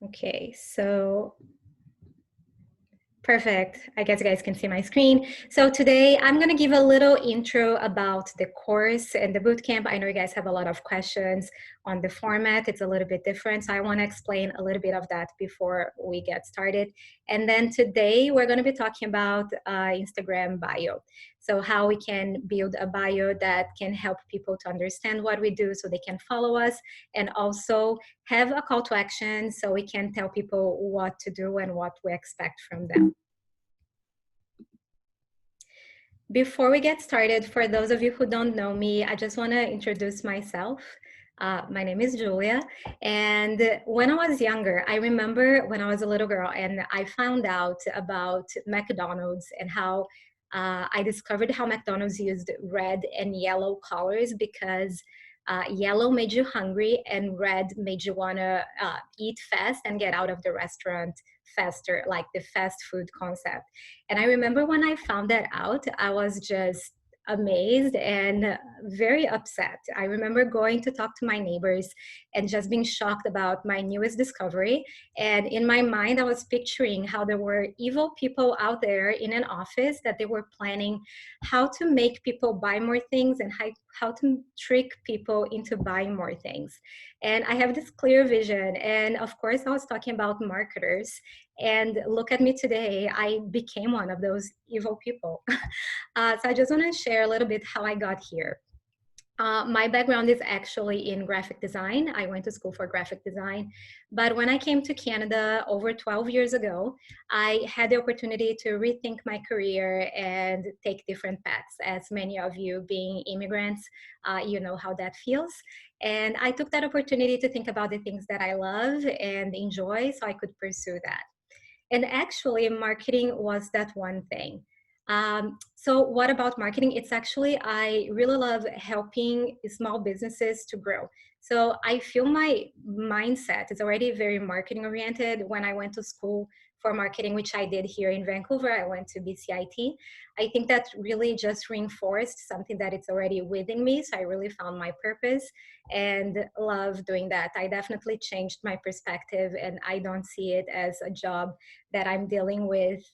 Okay, so perfect. I guess you guys can see my screen. So today I'm going to give a little intro about the course and the bootcamp. I know you guys have a lot of questions on the format. It's a little bit different. So I want to explain a little bit of that before we get started. And then today we're going to be talking about Instagram bio. So how we can build a bio that can help people to understand what we do so they can follow us, and also have a call to action so we can tell people what to do and what we expect from them. Before we get started, for those of you who don't know me, I just want to introduce myself. My name is Julia, and when I was younger, I remember when I was a little girl and I found out about McDonald's and how I discovered how McDonald's used red and yellow colors because yellow made you hungry and red made you want to eat fast and get out of the restaurant faster, like the fast food concept. And I remember when I found that out, I was just amazed and very upset. I remember going to talk to my neighbors and just being shocked about my newest discovery. And in my mind, I was picturing how there were evil people out there in an office that they were planning how to make people buy more things and how to trick people into buying more things. And I have this clear vision. And of course, I was talking about marketers. And look at me today, I became one of those evil people. So I just want to share a little bit how I got here. My background is actually in graphic design. I went to school for graphic design. But when I came to Canada over 12 years ago, I had the opportunity to rethink my career and take different paths. As many of you being immigrants, you know how that feels. And I took that opportunity to think about the things that I love and enjoy so I could pursue that. And actually, marketing was that one thing. So what about marketing? It's actually, I really love helping small businesses to grow. So I feel my mindset is already very marketing oriented. When I went to school for marketing, which I did here in Vancouver, I went to BCIT. I think that really just reinforced something that it's already within me. So I really found my purpose and love doing that. I definitely changed my perspective, and I don't see it as a job that I'm dealing with.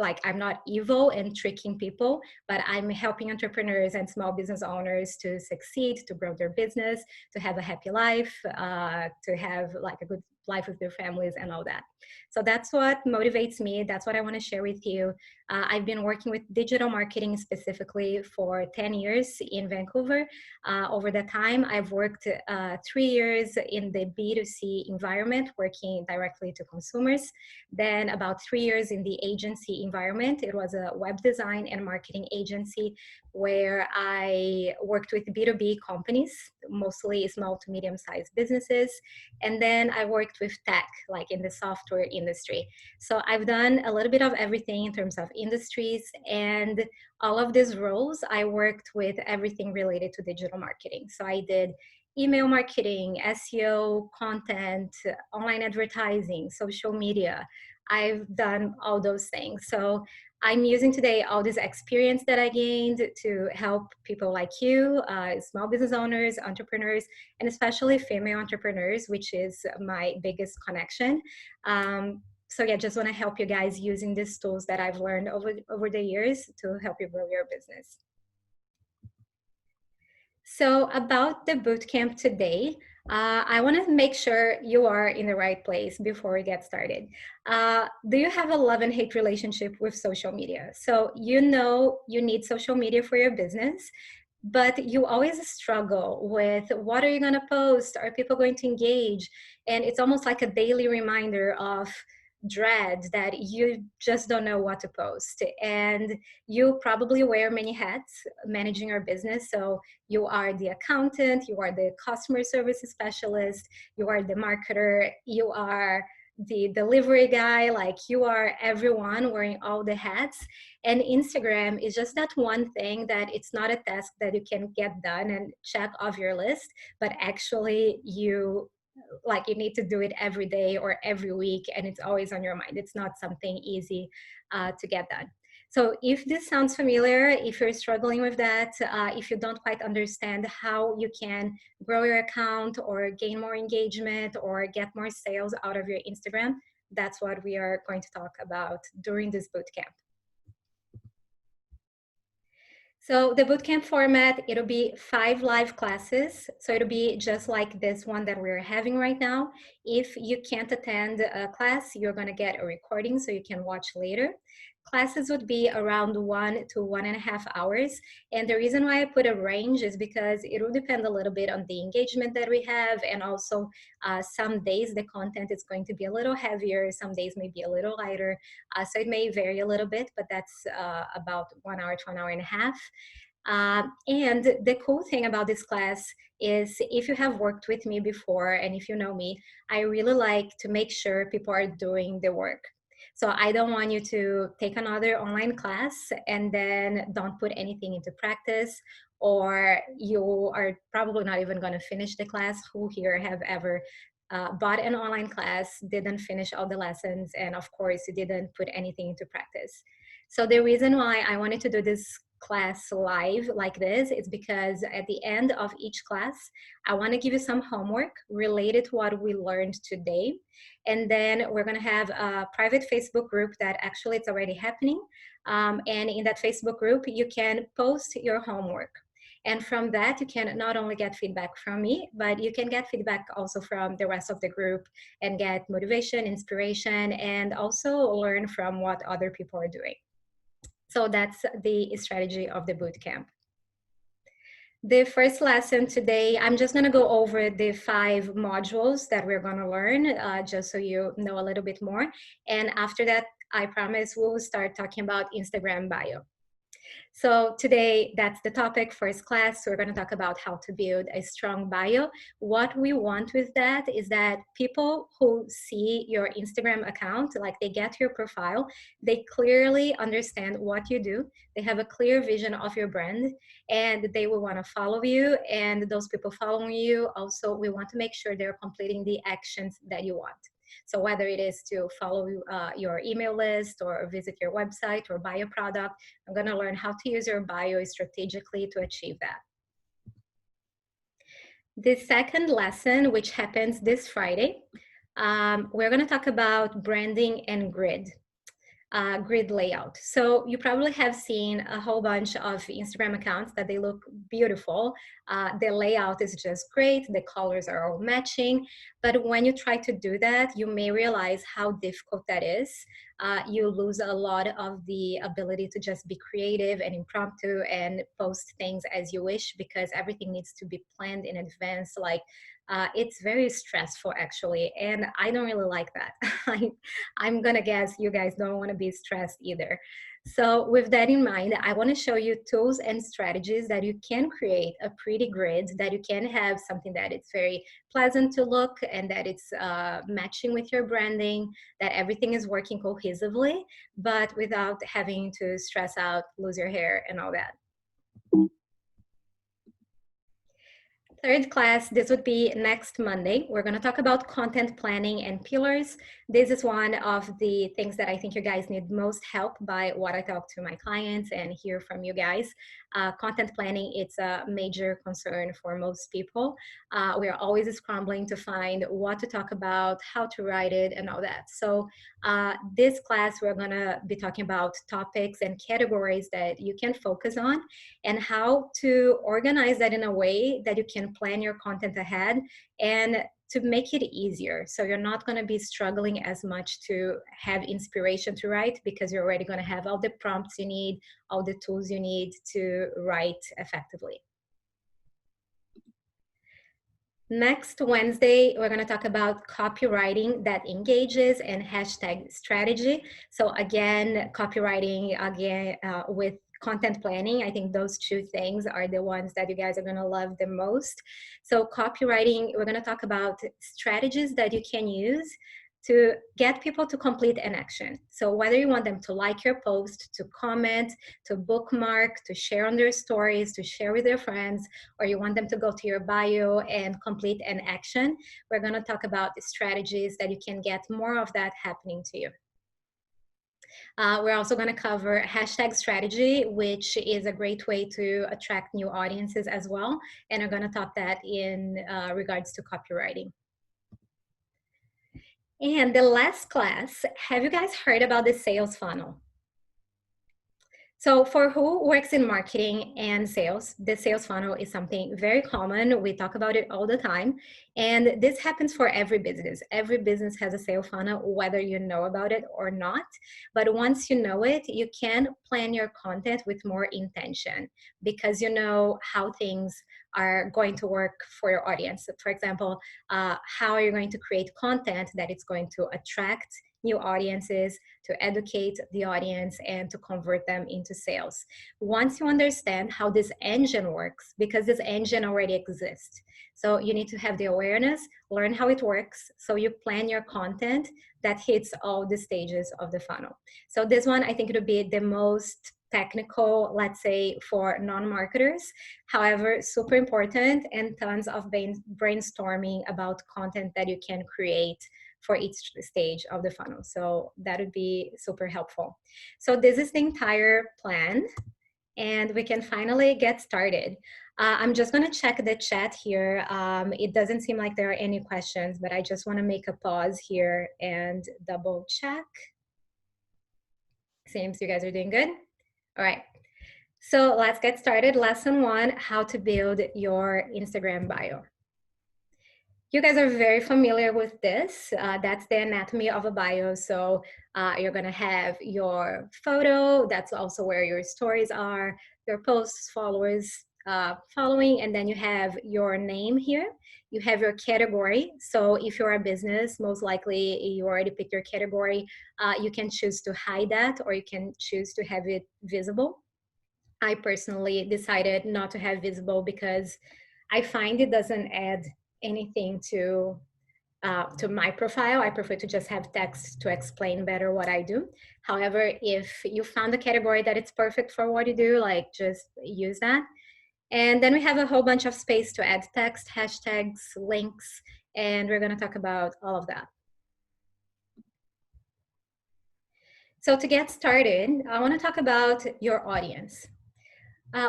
Like, I'm not evil and tricking people, but I'm helping entrepreneurs and small business owners to succeed, to grow their business, to have a happy life, to have like a good life with their families and all that. So that's what motivates me. That's what I want to share with you. I've been working with digital marketing specifically for 10 years in Vancouver. Over the time, I've worked 3 years in the B2C environment, working directly to consumers. Then about 3 years in the agency environment. It was a web design and marketing agency where I worked with B2B companies, mostly small to medium-sized businesses. And then I worked with tech, like in the software industry. So I've done a little bit of everything in terms of industries, and all of these roles, I worked with everything related to digital marketing. So I did email marketing, SEO, content, online advertising, social media. I've done all those things. So I'm using today all this experience that I gained to help people like you, small business owners, entrepreneurs, and especially female entrepreneurs, which is my biggest connection. So yeah, just want to help you guys using these tools that I've learned over the years to help you grow your business. So about the bootcamp today, I want to make sure you are in the right place before we get started. Do you have a love and hate relationship with social media? So you know you need social media for your business, but you always struggle with what are you going to post? Are people going to engage? And it's almost like a daily reminder of dread that you just don't know what to post. And you probably wear many hats managing your business. So you are the accountant, you are the customer service specialist, you are the marketer, you are the delivery guy, like you are everyone wearing all the hats. And Instagram is just that one thing that it's not a task that you can get done and check off your list, but actually you need to do it every day or every week, and it's always on your mind. It's not something easy to get done. So if this sounds familiar, if you're struggling with that, if you don't quite understand how you can grow your account or gain more engagement or get more sales out of your Instagram, that's what we are going to talk about during this bootcamp. So the bootcamp format, it'll be 5 live classes. So it'll be just like this one that we're having right now. If you can't attend a class, you're gonna get a recording so you can watch later. Classes would be around 1 to 1.5 hours. And the reason why I put a range is because it will depend a little bit on the engagement that we have. And also some days the content is going to be a little heavier, some days may be a little lighter. So it may vary a little bit, but that's about 1 hour to 1.5 hours. And the cool thing about this class is if you have worked with me before and if you know me, I really like to make sure people are doing the work. So I don't want you to take another online class and then don't put anything into practice, or you are probably not even going to finish the class. Who here have ever bought an online class, didn't finish all the lessons, and of course you didn't put anything into practice? So the reason why I wanted to do this class live like this is because at the end of each class, I want to give you some homework related to what we learned today. And then we're going to have a private Facebook group that actually it's already happening. And in that Facebook group, you can post your homework. And from that, you can not only get feedback from me, but you can get feedback also from the rest of the group and get motivation, inspiration, and also learn from what other people are doing. So that's the strategy of the bootcamp. The first lesson today, I'm just going to go over the 5 modules that we're going to learn, just so you know a little bit more. And after that, I promise we'll start talking about Instagram bio. So today, that's the topic, first class. We're going to talk about how to build a strong bio. What we want with that is that people who see your Instagram account, like they get your profile, they clearly understand what you do. They have a clear vision of your brand and they will want to follow you. And those people following you, also, we want to make sure they're completing the actions that you want. So whether it is to follow your email list or visit your website or buy a product, I'm going to learn how to use your bio strategically to achieve that. The second lesson, which happens this Friday, we're going to talk about branding and grid. Grid layout. So you probably have seen a whole bunch of Instagram accounts that they look beautiful. The layout is just great. The colors are all matching. But when you try to do that, you may realize how difficult that is. You lose a lot of the ability to just be creative and impromptu and post things as you wish, because everything needs to be planned in advance. Like it's very stressful actually, and I don't really like that. I'm gonna guess you guys don't want to be stressed either. So with that in mind, I want to show you tools and strategies that you can create a pretty grid, that you can have something that it's very pleasant to look and that it's matching with your branding, that everything is working cohesively, but without having to stress out, lose your hair and all that. Third class, this would be next Monday. We're going to talk about content planning and pillars. This is one of the things that I think you guys need most help by what I talk to my clients and hear from you guys. Content planning, it's a major concern for most people. We are always scrambling to find what to talk about, how to write it, and all that. So this class, we're going to be talking about topics and categories that you can focus on and how to organize that in a way that you can plan your content ahead and to make it easier. So you're not going to be struggling as much to have inspiration to write, because you're already going to have all the prompts you need, all the tools you need to write effectively. Next Wednesday, we're going to talk about copywriting that engages and hashtag strategy. So again, copywriting again with content planning. I think those 2 things are the ones that you guys are going to love the most. So copywriting, we're going to talk about strategies that you can use to get people to complete an action. So whether you want them to like your post, to comment, to bookmark, to share on their stories, to share with their friends, or you want them to go to your bio and complete an action, we're going to talk about the strategies that you can get more of that happening to you. We're also going to cover hashtag strategy, which is a great way to attract new audiences as well. And we're going to talk that in regards to copywriting. And the last class, have you guys heard about the sales funnel? So for who works in marketing and sales, the sales funnel is something very common. We talk about it all the time. And this happens for every business. Every business has a sales funnel, whether you know about it or not. But once you know it, you can plan your content with more intention because you know how things are going to work for your audience. For example, how are you going to create content that it's going to attract new audiences, to educate the audience, and to convert them into sales. Once you understand how this engine works, because this engine already exists, so you need to have the awareness, learn how it works, so you plan your content that hits all the stages of the funnel. So this one, I think it'll be the most technical, let's say, for non-marketers. However, super important, and tons of brainstorming about content that you can create for each stage of the funnel. So that would be super helpful. So this is the entire plan, and we can finally get started. I'm just going to check the chat here. It doesn't seem like there are any questions, but I just want to make a pause here and double check. Seems you guys are doing good. All right. So let's get started. Lesson 1, how to build your Instagram bio. You guys are very familiar with this. That's the anatomy of a bio. So you're going to have your photo. That's also where your stories are, your posts, followers, following, and then you have your name here. You have your category. So if you're a business, most likely you already picked your category. You can choose to hide that, or you can choose to have it visible. I personally decided not to have visible because I find it doesn't add anything to my profile. I prefer to just have text to explain better what I do. However, if you found a category that it's perfect for what you do, like just use that. And then we have a whole bunch of space to add text, hashtags, links, and we're going to talk about all of that. So to get started, I want to talk about your audience.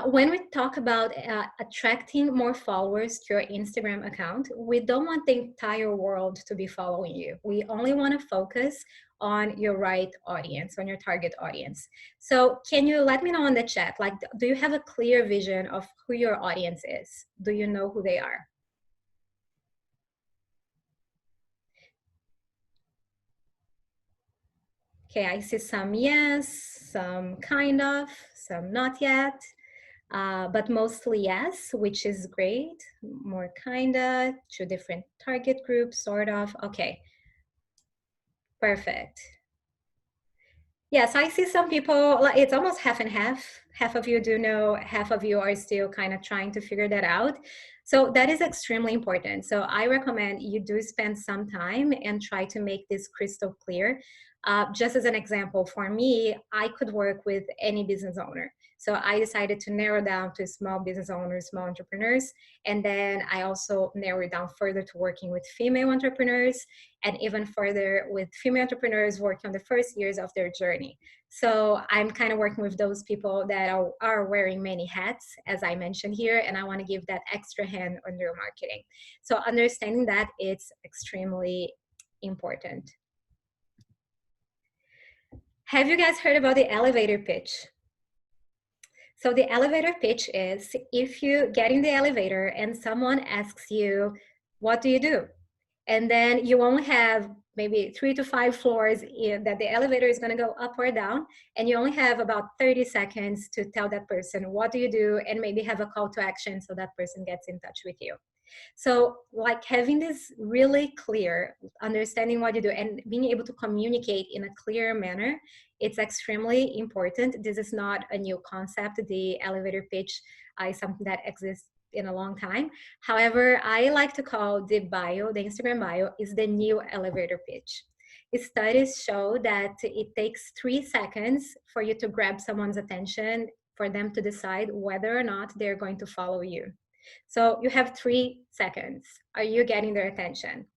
When we talk about attracting more followers to your Instagram account, we don't want the entire world to be following you. We only want to focus on your right audience, on your target audience. So can you let me know in the chat, like, do you have a clear vision of who your audience is? Do you know who they are? Okay, I see some yes, some kind of, some not yet. But mostly yes, which is great. More kinda, 2 different target groups, sort of. Okay, perfect. Yes, I see some people, like, it's almost half and half. Half of you do know, half of you are still kind of trying to figure that out. So that is extremely important. So I recommend you do spend some time and try to make this crystal clear. Just as an example, for me, I could work with any business owner. So I decided to narrow down to small business owners, small entrepreneurs. And then I also narrowed down further to working with female entrepreneurs, and even further with female entrepreneurs working on the first years of their journey. So I'm kind of working with those people that are wearing many hats, as I mentioned here, and I want to give that extra hand on their marketing. So understanding that, it's extremely important. Have you guys heard about the elevator pitch? So the elevator pitch is if you get in the elevator and someone asks you, what do you do? And then you only have maybe 3 to 5 floors that the elevator is going to go up or down, and you only have about 30 seconds to tell that person what do you do, and maybe have a call to action so that person gets in touch with you. So like having this really clear, understanding what you do and being able to communicate in a clear manner, it's extremely important. This is not a new concept. The elevator pitch is something that exists in a long time. However, I like to call the bio, the Instagram bio, is the new elevator pitch. Studies show that it takes 3 seconds for you to grab someone's attention, for them to decide whether or not they're going to follow you. So you have 3 seconds. Are you getting their attention?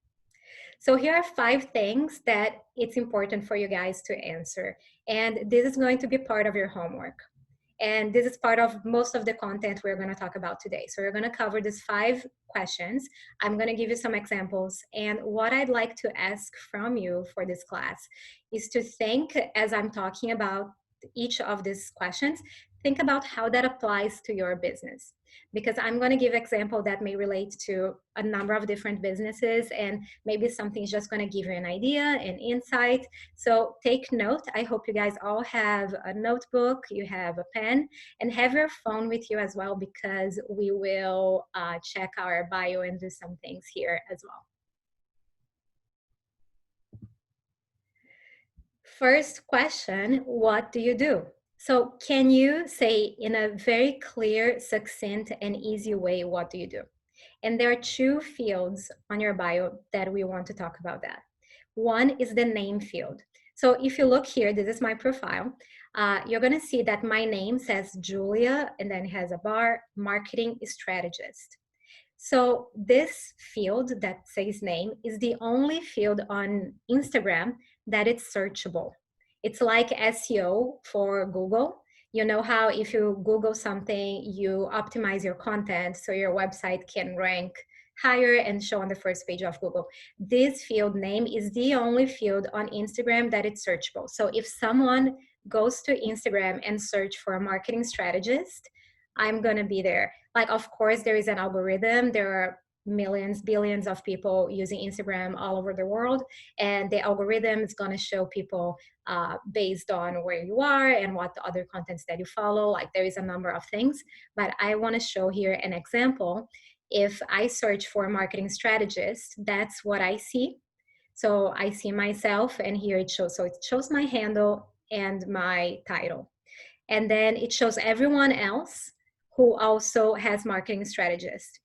So here are 5 things that it's important for you guys to answer. And this is going to be part of your homework. And this is part of most of the content we're going to talk about today. So we're going to cover these 5 questions. I'm going to give you some examples. And what I'd like to ask from you for this class is to think, as I'm talking about each of these questions, think about how that applies to your business. Because I'm going to give example that may relate to a number of different businesses, and maybe something's just going to give you an idea, an insight. So take note. I hope you guys all have a notebook, you have a pen, and have your phone with you as well, because we will check our bio and do some things here as well. First question, what do you do? So can you say in a very clear, succinct, and easy way, what do you do? And there are 2 fields on your bio that we want to talk about that. One is the name field. So if you look here, this is my profile. You're going to see that my name says Julia, and then it has a bar, marketing strategist. So this field that says name is the only field on Instagram that it's searchable. It's like SEO for Google. You know how if you Google something, you optimize your content so your website can rank higher and show on the first page of Google. This field name is the only field on Instagram that it's searchable. So if someone goes to Instagram and search for a marketing strategist, I'm going to be there. Like, of course, there is an algorithm. There are millions, billions of people using Instagram all over the world. And the algorithm is going to show people based on where you are and what the other contents that you follow. Like, there is a number of things. But I want to show here an example. If I search for marketing strategist, that's what I see. So I see myself, and here it shows. So it shows my handle and my title. And then it shows everyone else who also has marketing strategist.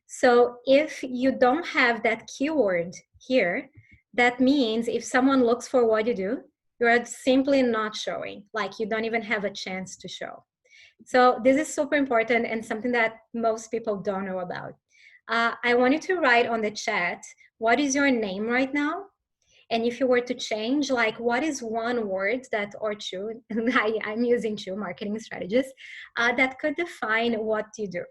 So if you don't have that keyword here, that means if someone looks for what you do, you're simply not showing, like you don't even have a chance to show. So this is super important and something that most people don't know about. I want you to write on the chat, what is your name right now? And if you were to change, like, what is one word that, or 2, I'm using 2 marketing strategies, that could define what you do.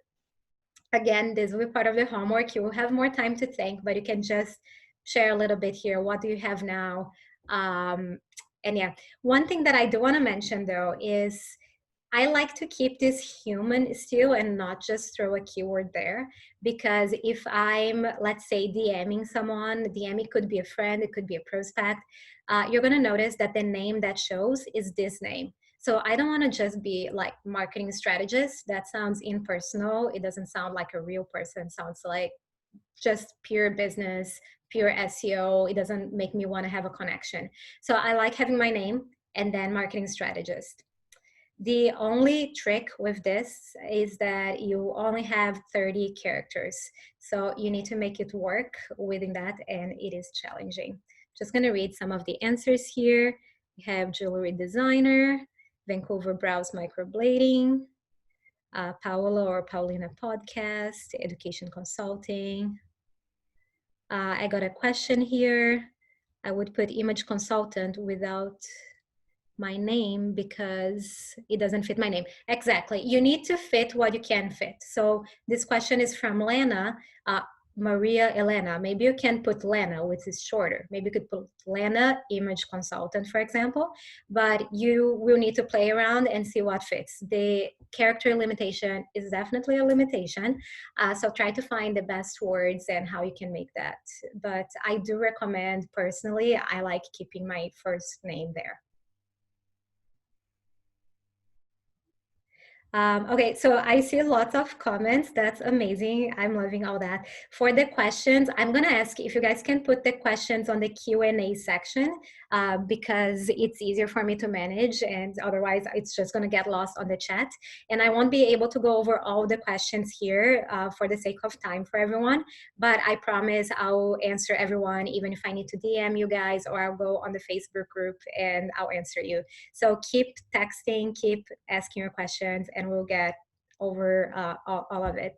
Again, this will be part of the homework. You will have more time to think, but you can just share a little bit here. What do you have now? And yeah, one thing that I do want to mention though is I like to keep this human still and not just throw a keyword there, because if I'm, let's say, DMing someone, DM could be a friend, it could be a prospect, you're going to notice that the name that shows is this name. So I don't want to just be like marketing strategist. That sounds impersonal. It doesn't sound like a real person. It sounds like just pure business, pure SEO. It doesn't make me want to have a connection. So I like having my name and then marketing strategist. The only trick with this is that you only have 30 characters. So you need to make it work within that, and it is challenging. Just gonna read some of the answers here. We have jewelry designer, Vancouver Brows Microblading, Paola or Paulina podcast, education consulting. I got a question here. I would put image consultant without my name because it doesn't fit my name. Exactly. You need to fit what you can fit. So this question is from Lena, Maria Elena. Maybe you can put Lena, which is shorter. Maybe you could put Lena, image consultant, for example, but you will need to play around and see what fits. The character limitation is definitely a limitation. So try to find the best words and how you can make that. But I do recommend, personally, I like keeping my first name there. Okay, so I see lots of comments. That's amazing. I'm loving all that. For the questions, I'm gonna ask if you guys can put the questions on the Q&A section because it's easier for me to manage, and otherwise it's just gonna get lost on the chat. And I won't be able to go over all the questions here for the sake of time for everyone, but I promise I'll answer everyone, even if I need to DM you guys, or I'll go on the Facebook group and I'll answer you. So keep texting, keep asking your questions, and we'll get over all of it.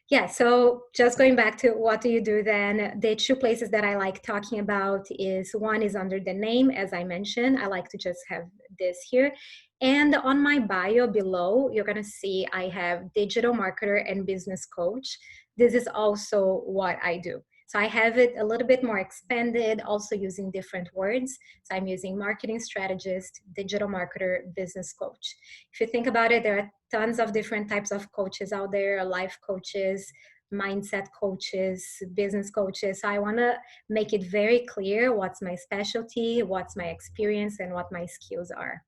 Yeah, so just going back to what do you do then, the two places that I like talking about is one is under the name, as I mentioned. I like to just have this here. And on my bio below, you're going to see I have digital marketer and business coach. This is also what I do. So I have it a little bit more expanded, also using different words. So I'm using marketing strategist, digital marketer, business coach. If you think about it, there are tons of different types of coaches out there, life coaches, mindset coaches, business coaches. So I want to make it very clear what's my specialty, what's my experience, and what my skills are.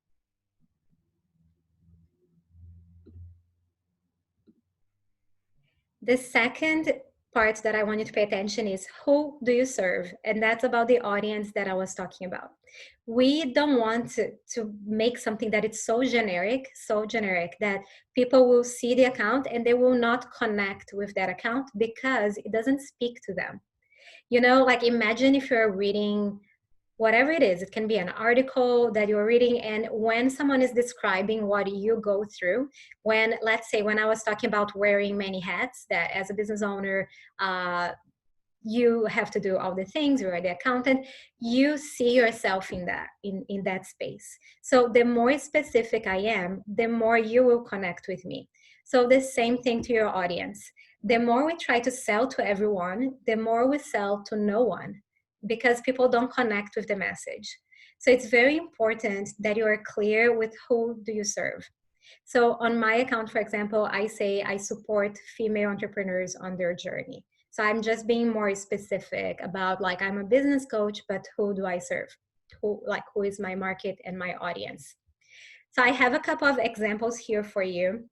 The second part that I want you to pay attention is who do you serve? And that's about the audience that I was talking about. We don't want to make something that it's so generic that people will see the account and they will not connect with that account because it doesn't speak to them. You know, like imagine if you're reading whatever it is, it can be an article that you're reading, and when someone is describing what you go through, when, let's say, when I was talking about wearing many hats, that as a business owner, you have to do all the things, you're the accountant, you see yourself in that space. So the more specific I am, the more you will connect with me. So the same thing to your audience. The more we try to sell to everyone, the more we sell to no one, because people don't connect with the message. So it's very important that you are clear with who do you serve. So on my account, for example, I say I support female entrepreneurs on their journey. So I'm just being more specific about, like, I'm a business coach, but who do I serve? Who is my market and my audience? So I have a couple of examples here for you.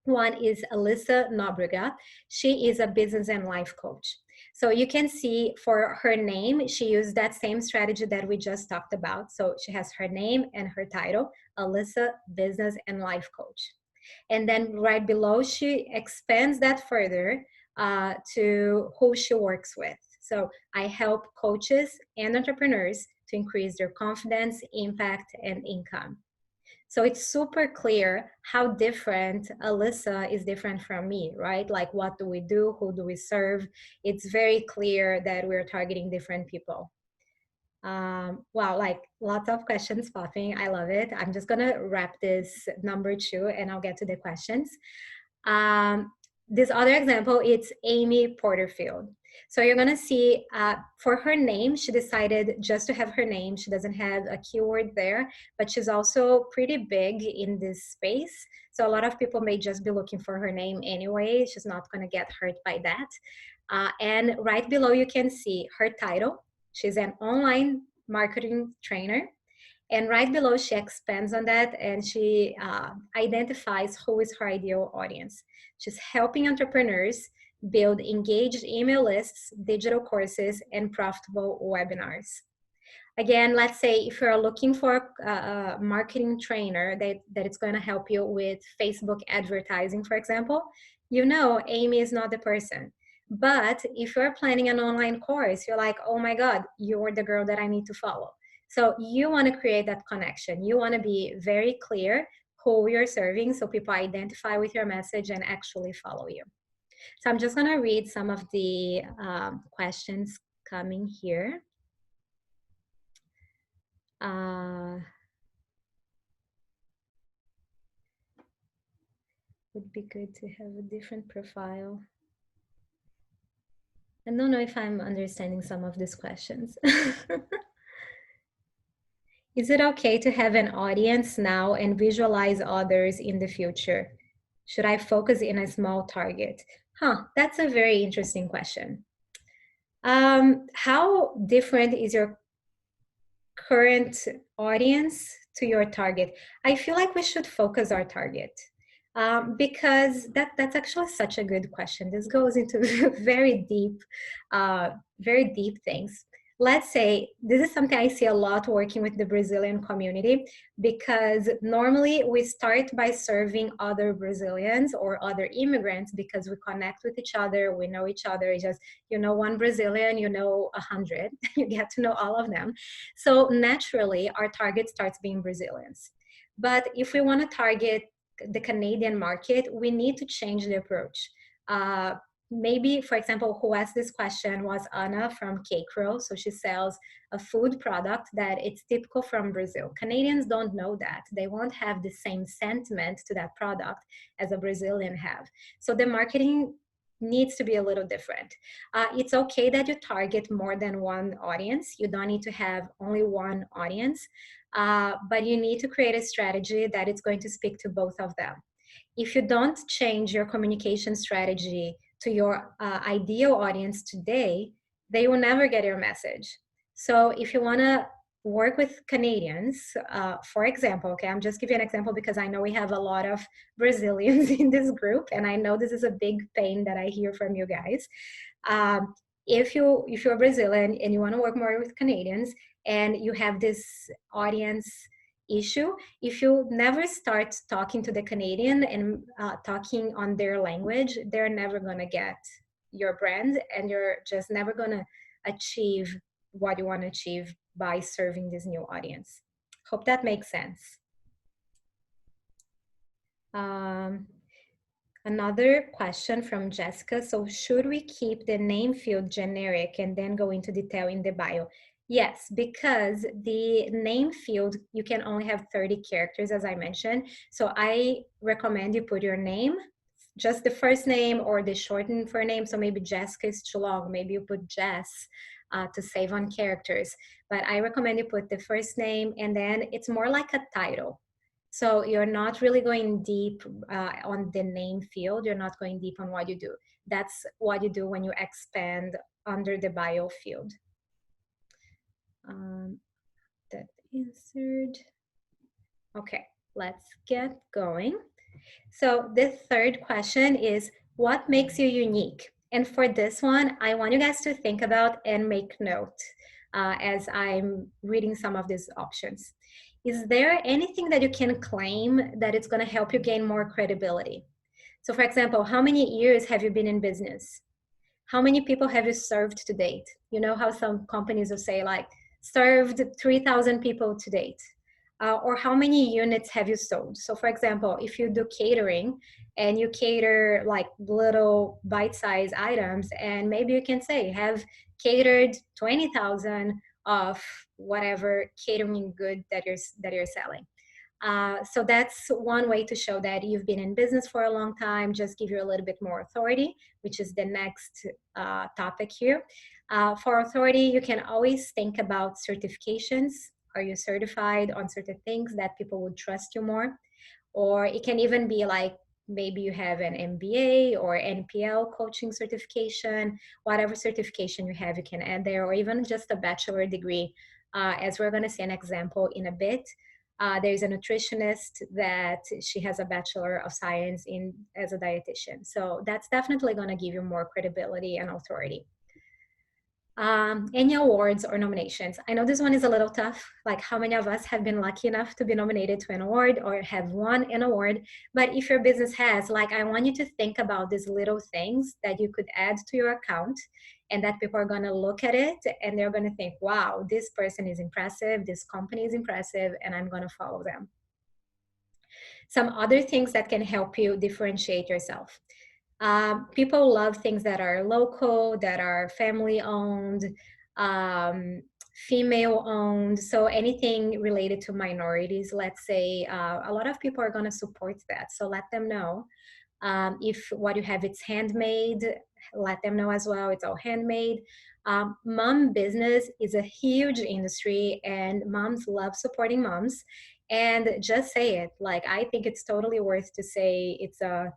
One is Alyssa Nobrega. She is a business and life coach. So you can see for her name, she used that same strategy that we just talked about. So she has her name and her title, Alyssa Business and Life Coach. And then right below, she expands that further to who she works with. So I help coaches and entrepreneurs to increase their confidence, impact, and income. So it's super clear how different Alyssa is different from me, right? Like, what do we do? Who do we serve? It's very clear that we're targeting different people. Wow, like lots of questions popping. I love it. I'm just gonna wrap this number 2 and I'll get to the questions. This other example, it's Amy Porterfield. So you're gonna see for her name, she decided just to have her name. She doesn't have a keyword there, but she's also pretty big in this space. So a lot of people may just be looking for her name anyway. She's not gonna get hurt by that. And right below, you can see her title. She's an online marketing trainer. And right below, she expands on that and she identifies who is her ideal audience. She's helping entrepreneurs build engaged email lists, digital courses, and profitable webinars. Again, let's say if you're looking for a marketing trainer that it's going to help you with Facebook advertising, for example, you know Amy is not the person. But if you're planning an online course, you're like, oh my God, you're the girl that I need to follow. So you want to create that connection. You want to be very clear who you're serving so people identify with your message and actually follow you. So I'm just going to read some of the questions coming here. Would be good to have a different profile. I don't know if I'm understanding some of these questions. Is it okay to have an audience now and visualize others in the future? Should I focus in a small target? That's a very interesting question. How different is your current audience to your target? I feel like we should focus our target. Because that's actually such a good question. This goes into very deep things. Let's say this is something I see a lot working with the Brazilian community, because normally we start by serving other Brazilians or other immigrants because we connect with each other, we know each other. It's just, you know, one Brazilian, you know 100, you get to know all of them. So naturally, our target starts being Brazilians. But if we want to target the Canadian market, we need to change the approach. maybe, for example, who asked this question was Anna from Cake Roll. So she sells a food product that it's typical from Brazil. Canadians don't know that. They won't have the same sentiment to that product as a Brazilian have. So the marketing needs to be a little different. It's okay that you target more than one audience. You don't need to have only one audience, but you need to create a strategy that it's going to speak to both of them. If you don't change your communication strategy to your ideal audience today, they will never get your message. So if you want to work with Canadians, for example, okay, I'm just giving an example because I know we have a lot of Brazilians in this group, and I know this is a big pain that I hear from you guys. If you're Brazilian and you want to work more with Canadians and you have this audience issue, if you never start talking to the Canadian and talking on their language, they're never going to get your brand, and you're just never going to achieve what you want to achieve by serving this new audience. Hope that makes sense. Another question from Jessica. So should we keep the name field generic and then go into detail in the bio? Yes, because the name field, you can only have 30 characters, as I mentioned. So I recommend you put your name, just the first name or the shortened for name. So maybe Jessica is too long. Maybe you put Jess to save on characters. But I recommend you put the first name, and then it's more like a title. So you're not really going deep on the name field. You're not going deep on what you do. That's what you do when you expand under the bio field. That answered. Okay, let's get going. So the third question is, what makes you unique? And for this one, I want you guys to think about and make note as I'm reading some of these options. Is there anything that you can claim that it's going to help you gain more credibility? So for example, how many years have you been in business? How many people have you served to date? You know how some companies will say like, served 3,000 people to date. Or how many units have you sold? So for example, if you do catering and you cater like little bite-sized items, and maybe you can say, have catered 20,000 of whatever catering good that you're selling. So that's one way to show that you've been in business for a long time, just give you a little bit more authority, which is the next topic here. For authority, you can always think about certifications. Are you certified on certain things that people would trust you more? Or it can even be like, maybe you have an MBA or NPL coaching certification, whatever certification you have, you can add there, or even just a bachelor degree. As we're going to see an example in a bit. There's a nutritionist that she has a Bachelor of Science in as a dietitian. So that's definitely going to give you more credibility and authority. Any awards or nominations? I know this one is a little tough. Like, how many of us have been lucky enough to be nominated to an award or have won an award? But if your business has, like, I want you to think about these little things that you could add to your account, and that people are going to look at it and they're going to think, wow, this person is impressive, this company is impressive, and I'm going to follow them. Some other things that can help you differentiate yourself. People love things that are local, that are family owned, female owned. So anything related to minorities, let's say, a lot of people are going to support that. So let them know. If what you have, it's handmade, let them know as well, it's all handmade. Mom business is a huge industry and moms love supporting moms. And just say it, like, I think it's totally worth to say it's a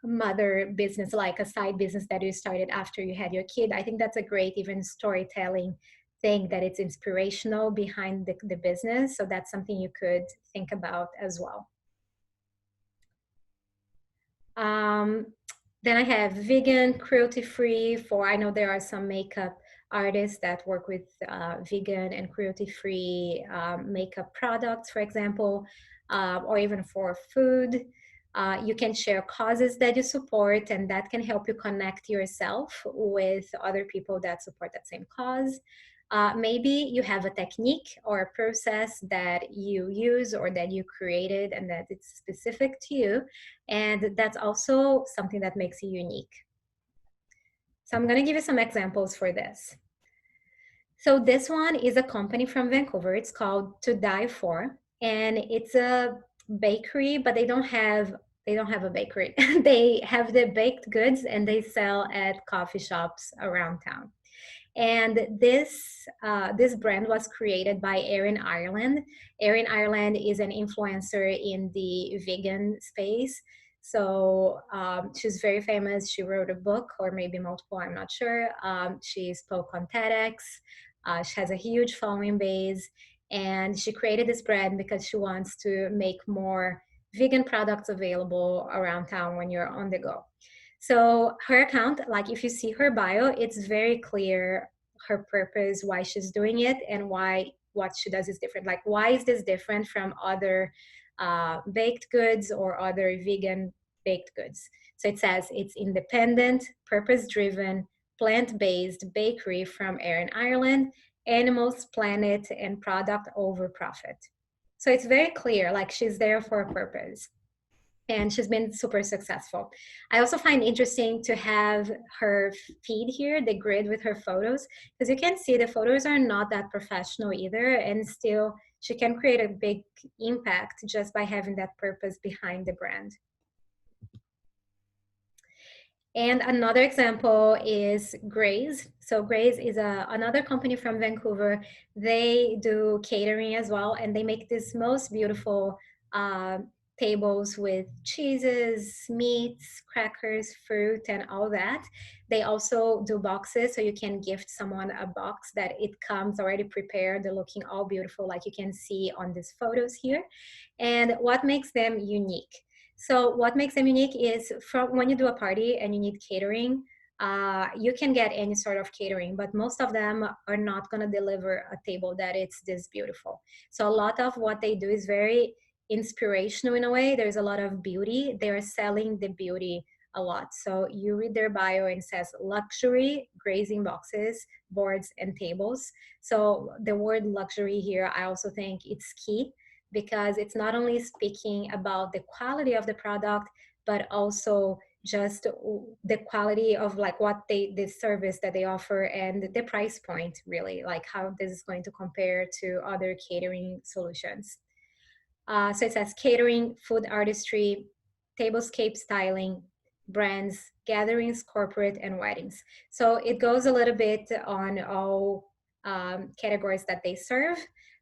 mother business, like a side business that you started after you had your kid. I think that's a great even storytelling thing, that it's inspirational behind the business. So that's something you could think about as well. Then I have vegan, cruelty-free. For I know there are some makeup artists that work with vegan and cruelty-free makeup products, for example, or even for food. You can share causes that you support, and that can help you connect yourself with other people that support that same cause. Maybe you have a technique or a process that you use or that you created and that it's specific to you. And that's also something that makes you unique. So I'm going to give you some examples for this. So this one is a company from Vancouver. It's called To Die For, and it's a bakery, but they don't have a bakery. They have the baked goods and they sell at coffee shops around town. And this brand was created by Erin Ireland. Erin Ireland is an influencer in the vegan space. So she's very famous. She wrote a book, or maybe multiple, I'm not sure. She spoke on TEDx. She has a huge following base. And she created this brand because she wants to make more vegan products available around town when you're on the go. So her account, like if you see her bio, it's very clear her purpose, why she's doing it, and why what she does is different. Like, why is this different from other baked goods or other vegan baked goods? So it says it's independent, purpose-driven, plant-based bakery from Erin Ireland, animals, planet, and product over profit. So it's very clear, like she's there for a purpose, and she's been super successful. I also find interesting to have her feed here, the grid with her photos, because you can see the photos are not that professional either, and still she can create a big impact just by having that purpose behind the brand. And another example is Graze. So Graze is another company from Vancouver. They do catering as well, and they make this most beautiful uh, tables with cheeses, meats, crackers, fruit, and all that. They also do boxes, so you can gift someone a box that it comes already prepared. They're looking all beautiful, like you can see on these photos here. And what makes them unique? So what makes them unique is from when you do a party and you need catering, you can get any sort of catering, but most of them are not going to deliver a table that it's this beautiful. So a lot of what they do is very inspirational in a way. There's a lot of beauty. They are selling the beauty a lot. So you read their bio and it says luxury grazing boxes, boards, and tables. So the word luxury here, I also think it's key, because it's not only speaking about the quality of the product, but also just the quality of like what the service that they offer, and the price point, really, like how this is going to compare to other catering solutions. So it says catering, food artistry, tablescape styling, brands, gatherings, corporate, and weddings. So it goes a little bit on all categories that they serve.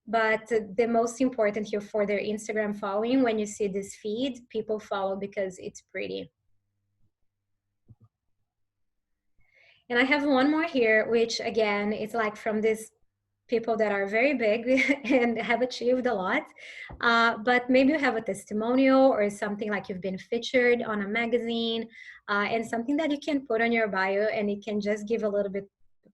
But the most important here for their Instagram following, when you see this feed, people follow because it's pretty. And I have one more here, which again, it's like from this people that are very big and have achieved a lot, but maybe you have a testimonial or something, like you've been featured on a magazine, and something that you can put on your bio, and it can just give a little bit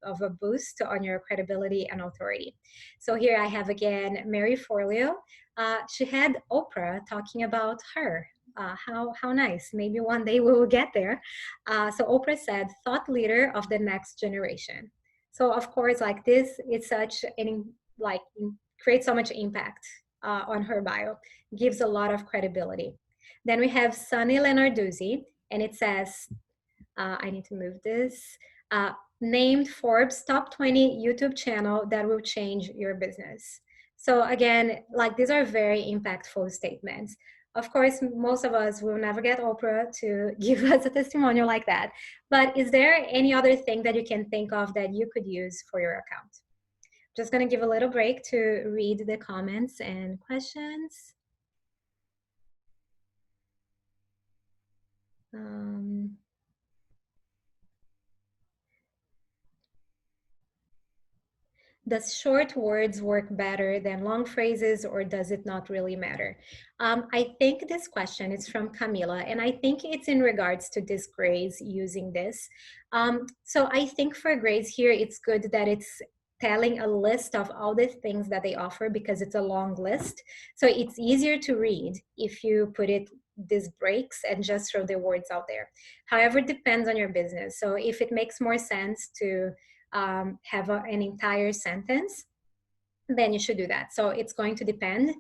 of a boost on your credibility and authority. So here I have again Mary Forleo. She had Oprah talking about her. How nice. Maybe one day we will get there. So Oprah said, thought leader of the next generation. So of course, like this, it's such an like creates so much impact on her bio, gives a lot of credibility. Then we have Sunny Lenarduzzi, and it says, I need to move this. Named Forbes top 20 YouTube channel that will change your business. So again, like these are very impactful statements. Of course, most of us will never get Oprah to give us a testimonial like that. But is there any other thing that you can think of that you could use for your account? Just going to give a little break to read the comments and questions. Does short words work better than long phrases, or does it not really matter? I think this question is from Camila, and I think it's in regards to this Graze using this. So I think for Graze here, it's good that it's telling a list of all the things that they offer, because it's a long list. So it's easier to read if you put it these breaks and just throw the words out there. However, it depends on your business. So if it makes more sense to have an entire sentence, then you should do that. So it's going to depend.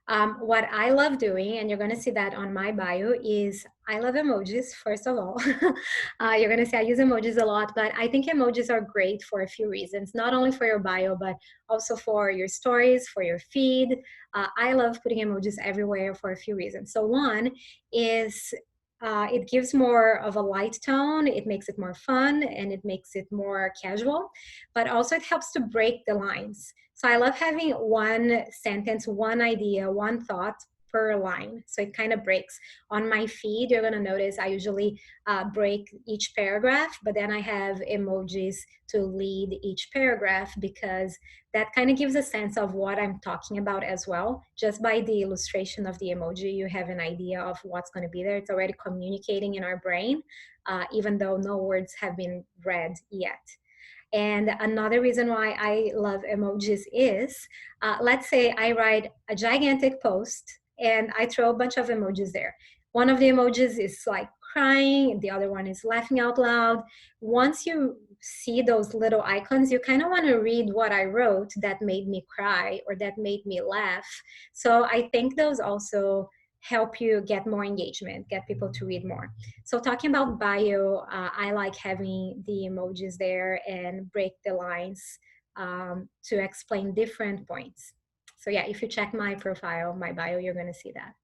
What I love doing, and you're going to see that on my bio, is I love emojis, first of all. You're going to see I use emojis a lot, but I think emojis are great for a few reasons, not only for your bio, but also for your stories, for your feed. I love putting emojis everywhere for a few reasons. So one is it gives more of a light tone, it makes it more fun, and it makes it more casual, but also it helps to break the lines. So I love having one sentence, one idea, one thought per line. So it kind of breaks. On my feed, you're going to notice I usually break each paragraph, but then I have emojis to lead each paragraph because that kind of gives a sense of what I'm talking about as well. Just by the illustration of the emoji, you have an idea of what's going to be there. It's already communicating in our brain, even though no words have been read yet. And another reason why I love emojis is, let's say I write a gigantic post and I throw a bunch of emojis there. One of the emojis is like crying, the other one is laughing out loud. Once you see those little icons, you kind of want to read what I wrote that made me cry or that made me laugh. So I think those also help you get more engagement, get people to read more. So talking about bio, I like having the emojis there and break the lines to explain different points. So yeah, if you check my profile, my bio, you're going to see that.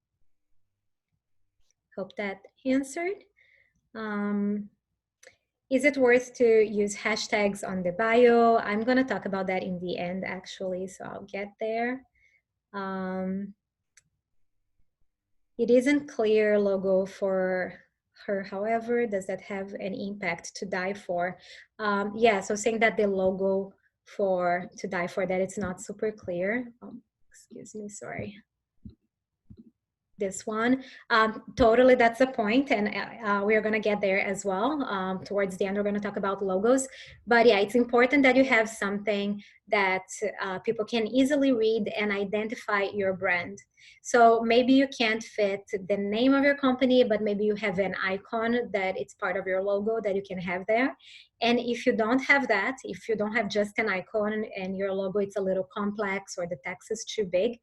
Hope that answered. Is it worth to use hashtags on the bio? I'm going to talk about that in the end, actually, so I'll get there. It isn't clear logo for her, however, does that have an impact to die for? Yeah, so saying that the logo for to die for, that it's not super clear. Excuse me, sorry. This one, totally, that's the point, and we're going to get there as well. Towards the end, we're going to talk about logos, but yeah, it's important that you have something that people can easily read and identify your brand. So maybe you can't fit the name of your company, but maybe you have an icon that it's part of your logo that you can have there. And if you don't have that, if you don't have just an icon and your logo it's a little complex or the text is too big,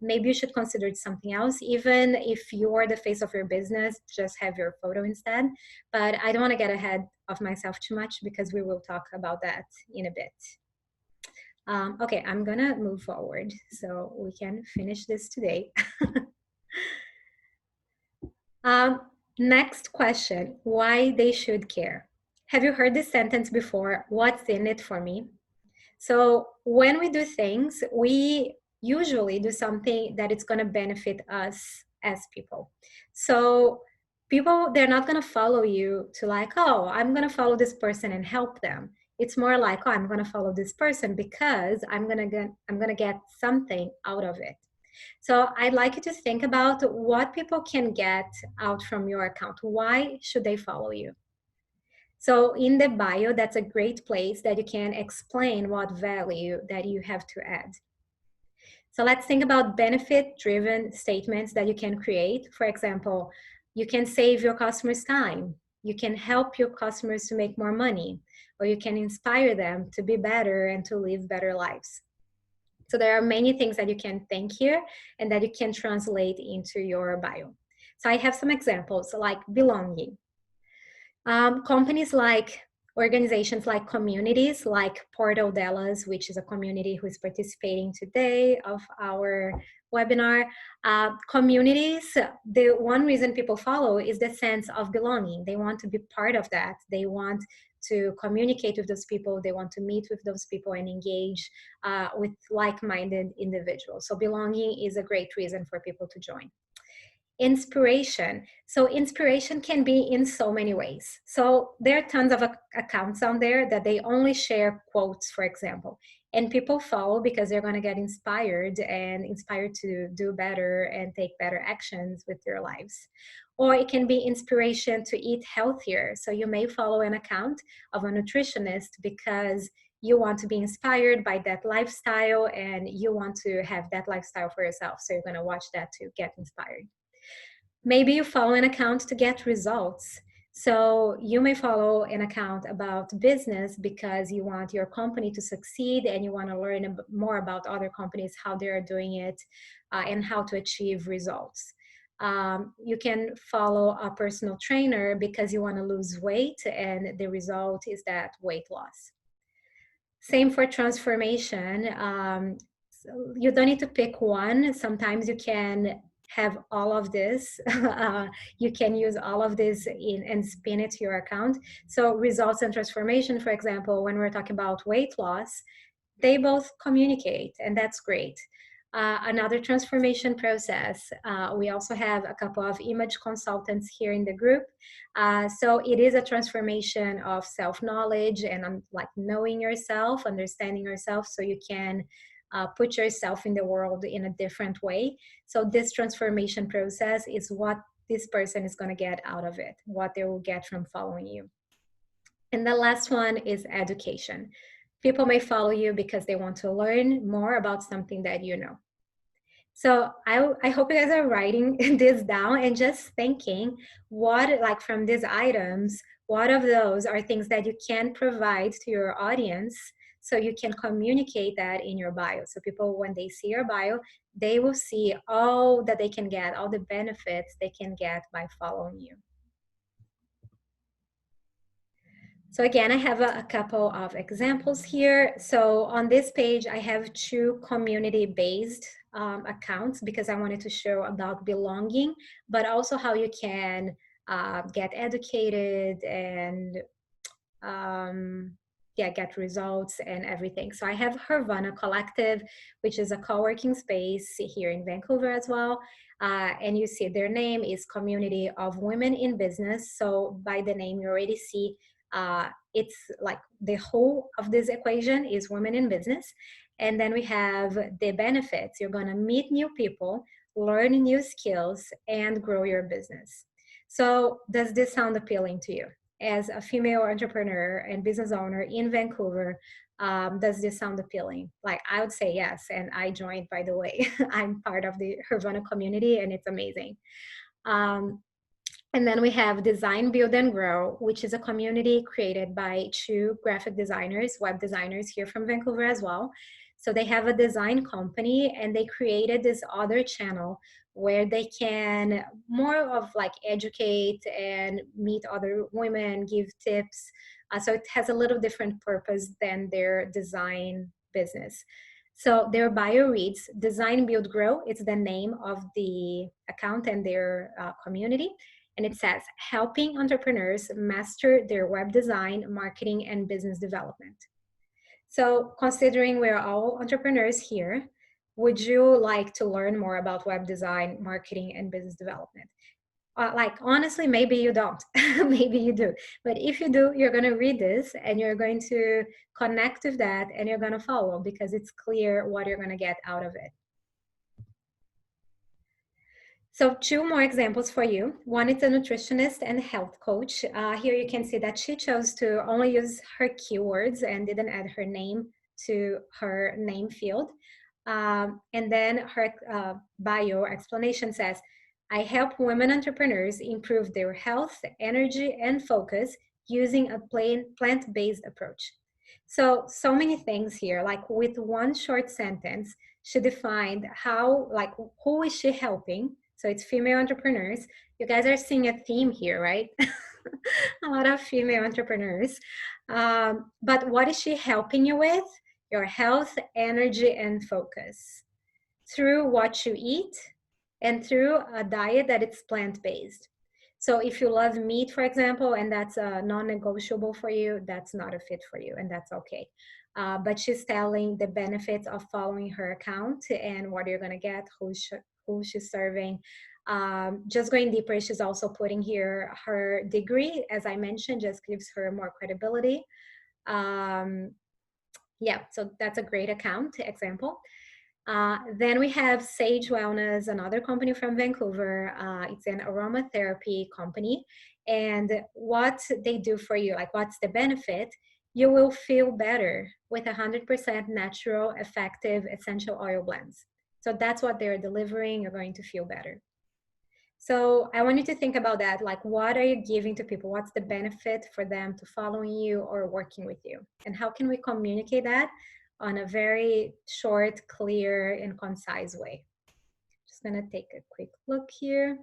maybe you should consider something else. Even if you're the face of your business, just have your photo instead. But I don't want to get ahead of myself too much because we will talk about that in a bit. Okay, I'm gonna move forward so we can finish this today. Next question, why they should care. Have you heard this sentence before? What's in it for me? So when we do things, we usually do something that it's going to benefit us as people. So people, they're not going to follow you to like, oh, I'm going to follow this person and help them. It's more like, oh, I'm going to follow this person because I'm going to get something out of it. So I'd like you to think about what people can get out from your account. Why should they follow you? So in the bio, that's a great place that you can explain what value that you have to add. So let's think about benefit-driven statements that you can create. For example, you can save your customers time. You can help your customers to make more money, or you can inspire them to be better and to live better lives. So there are many things that you can think here and that you can translate into your bio. So I have some examples like belonging. Companies like organizations like communities like Portal Dallas, which is a community who is participating today of our webinar. Communities, the one reason people follow is the sense of belonging. They want to be part of that. They want to communicate with those people. They want to meet with those people and engage with like-minded individuals. So belonging is a great reason for people to join. Inspiration. So inspiration can be in so many ways. So there are tons of accounts out there that they only share quotes, for example, and people follow because they're going to get inspired and inspired to do better and take better actions with their lives. Or it can be inspiration to eat healthier. So you may follow an account of a nutritionist because you want to be inspired by that lifestyle and you want to have that lifestyle for yourself. So you're going to watch that to get inspired. Maybe you follow an account to get results. So you may follow an account about business because you want your company to succeed and you want to learn more about other companies, how they are doing it, and how to achieve results. You can follow a personal trainer because you want to lose weight and the result is that weight loss. Same for transformation. So you don't need to pick one. Sometimes you can have all of this. You can use all of this and spin it to your account. So results and transformation, for example, when we're talking about weight loss, they both communicate, and that's great. Another transformation process. We also have a couple of image consultants here in the group. So it is a transformation of self-knowledge and like knowing yourself, understanding yourself, so you can put yourself in the world in a different way. So this transformation process is what this person is going to get out of it, what they will get from following you. And the last one is education. People may follow you because they want to learn more about something that you know. So I hope you guys are writing this down and just thinking what, like from these items, what of those are things that you can provide to your audience so you can communicate that in your bio. So people, when they see your bio, they will see all that they can get, all the benefits they can get by following you. So again, I have a couple of examples here. So on this page, I have two community-based accounts because I wanted to show about belonging, but also how you can get educated and yeah, get results and everything. So I have Hervana Collective, which is a co-working space here in Vancouver as well. And you see their name is Community of Women in Business. So by the name, you already see it's like the whole of this equation is women in business. And then we have the benefits. You're going to meet new people, learn new skills, and grow your business. So does this sound appealing to you? As a female entrepreneur and business owner in Vancouver, does this sound appealing? Like, I would say yes. And I joined, by the way. I'm part of the Hervana community and it's amazing. And then we have Design, Build, and Grow, which is a community created by two graphic designers, web designers here from Vancouver as well. So they have a design company and they created this other channel where they can more of like educate and meet other women, give tips. So it has a little different purpose than their design business. So their bio reads Design, Build, Grow. It's the name of the account and their community. And it says, helping entrepreneurs master their web design, marketing, and business development. So considering we're all entrepreneurs here, would you like to learn more about web design, marketing, and business development? Like, honestly, maybe you don't, maybe you do. But if you do, you're going to read this and you're going to connect with that and you're going to follow because it's clear what you're going to get out of it. So two more examples for you. One is a nutritionist and health coach. Here you can see that she chose to only use her keywords and didn't add her name to her name field. And then her bio explanation says, I help women entrepreneurs improve their health, energy, and focus using a plant-based approach. So many things here, like with one short sentence, she defined how, like, who is she helping? So it's female entrepreneurs. You guys are seeing a theme here, right? A lot of female entrepreneurs. But what is she helping you with? Your health, energy, and focus through what you eat and through a diet that is plant-based. So if you love meat, for example, and that's non-negotiable for you, that's not a fit for you, and that's okay. But she's telling the benefits of following her account and what you're going to get, who she's serving. Just going deeper, she's also putting here her degree, as I mentioned, just gives her more credibility. Yeah, so that's a great account example. Then we have Sage Wellness, another company from Vancouver. It's an aromatherapy company. And what they do for you, like what's the benefit? You will feel better with 100% natural, effective essential oil blends. So that's what they're delivering. You're going to feel better. So I want you to think about that. Like, what are you giving to people? What's the benefit for them to following you or working with you? And how can we communicate that on a very short, clear, and concise way? Just gonna take a quick look here.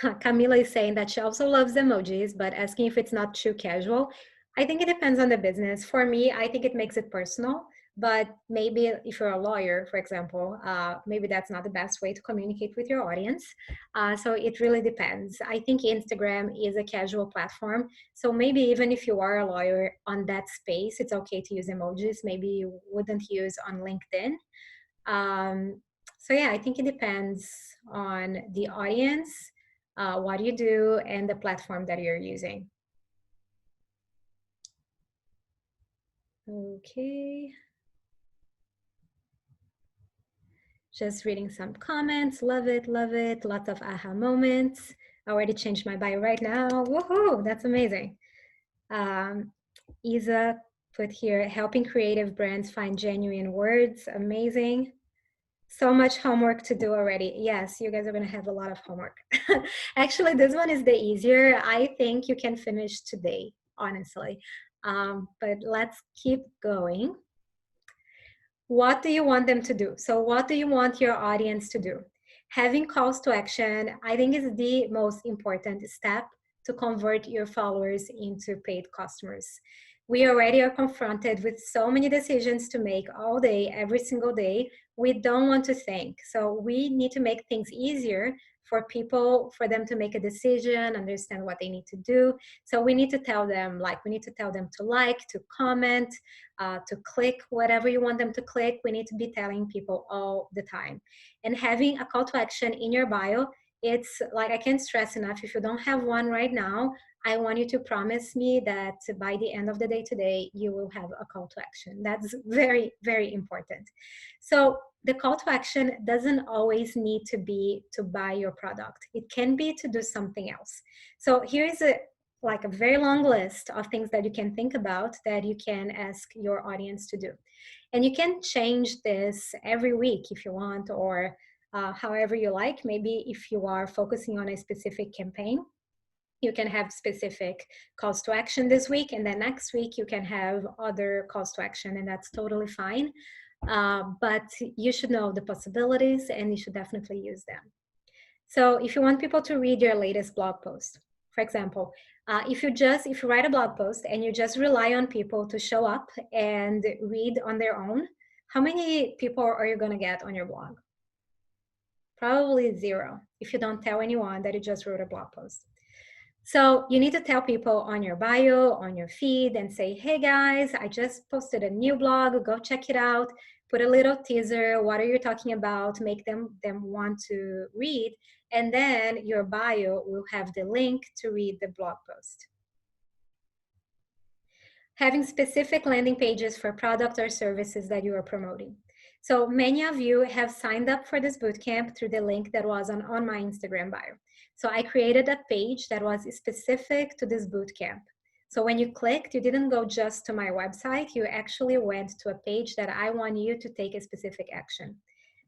Camila is saying that she also loves emojis, but asking if it's not too casual. I think it depends on the business. For me, I think it makes it personal, but maybe if you're a lawyer, for example, maybe that's not the best way to communicate with your audience. So it really depends. I think Instagram is a casual platform. So maybe even if you are a lawyer on that space, it's okay to use emojis. Maybe you wouldn't use on LinkedIn. Um, so yeah, I think it depends on the audience, what you do, and the platform that you're using. Okay. Just reading some comments. Love it, love it. Lots of aha moments. I already changed my bio right now. Woohoo, that's amazing. Isa put here, helping creative brands find genuine words. Amazing. So much homework to do already. Yes, you guys are going to have a lot of homework. Actually, this one is the easier. I think you can finish today, honestly. But let's keep going. What do you want them to do? So what do you want your audience to do? Having calls to action, I think, is the most important step to convert your followers into paid customers. We already are confronted with so many decisions to make all day, every single day. We don't want to think. So we need to make things easier for people, for them to make a decision, understand what they need to do. So we need to tell them, like, we need to tell them to like, to comment, to click whatever you want them to click. We need to be telling people all the time. And having a call to action in your bio, it's like, I can't stress enough. If you don't have one right now, I want you to promise me that by the end of the day today, you will have a call to action. That's very, very important. So the call to action doesn't always need to be to buy your product. It can be to do something else. So here's a very long list of things that you can think about that you can ask your audience to do. And you can change this every week if you want, or however you like. Maybe if you are focusing on a specific campaign, you can have specific calls to action this week, and then next week you can have other calls to action, and that's totally fine. But you should know the possibilities, and you should definitely use them. So if you want people to read your latest blog post, for example, if you write a blog post and you just rely on people to show up and read on their own, how many people are you going to get on your blog? Probably zero if you don't tell anyone that you just wrote a blog post. So you need to tell people on your bio, on your feed, and say, hey guys, I just posted a new blog, go check it out. Put a little teaser, what are you talking about? Make them want to read. And then your bio will have the link to read the blog post. Having specific landing pages for product or services that you are promoting. So many of you have signed up for this bootcamp through the link that was on my Instagram bio. So I created a page that was specific to this bootcamp. So when you clicked, you didn't go just to my website, you actually went to a page that I want you to take a specific action.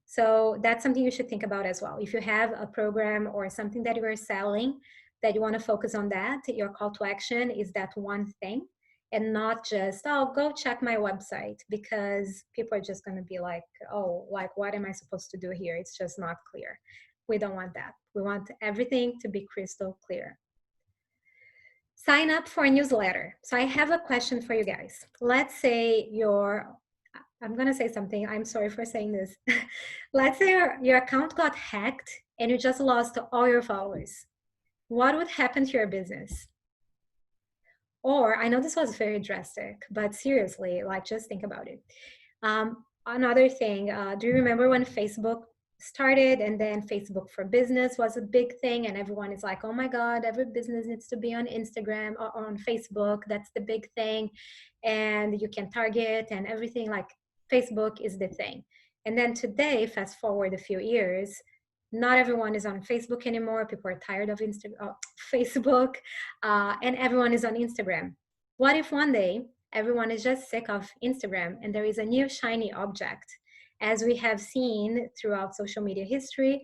So that's something you should think about as well. If you have a program or something that you are selling that you want to focus on, that your call to action is that one thing, and not just, oh, go check my website, because people are just going to be like, oh, like, what am I supposed to do here? It's just not clear. We don't want that. We want everything to be crystal clear. Sign up for a newsletter. So I have a question for you guys. Let's say I'm going to say something. I'm sorry for saying this. Let's say your account got hacked and you just lost all your followers. What would happen to your business? Or, I know this was very drastic, but seriously, like, just think about it. Another thing, do you remember when Facebook started, and then Facebook for Business was a big thing, and everyone is like, oh my God, every business needs to be on Instagram or on Facebook. That's the big thing. And you can target and everything, like, Facebook is the thing. And then today, fast forward a few years, not everyone is on Facebook anymore. People are tired of Facebook, and everyone is on Instagram. What if one day Everyone is just sick of Instagram, and there is a new shiny object. As we have seen throughout social media history,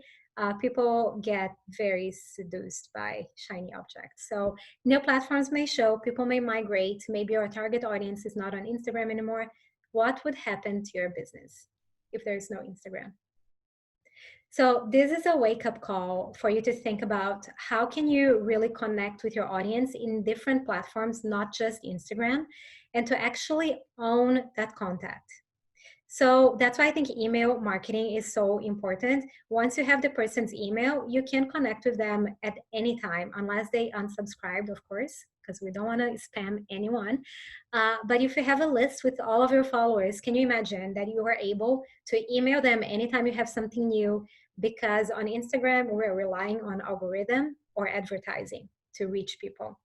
people get very seduced by shiny objects. So new platforms may show, people may migrate, maybe our target audience is not on Instagram anymore. What would happen to your business if there's no Instagram? So this is a wake-up call for you to think about how can you really connect with your audience in different platforms, not just Instagram, and to actually own that contact. So that's why I think email marketing is so important. Once you have the person's email, you can connect with them at any time, unless they unsubscribed, of course, because we don't want to spam anyone. But if you have a list with all of your followers, can you imagine that you are able to email them anytime you have something new? Because on Instagram, we're relying on algorithm or advertising to reach people.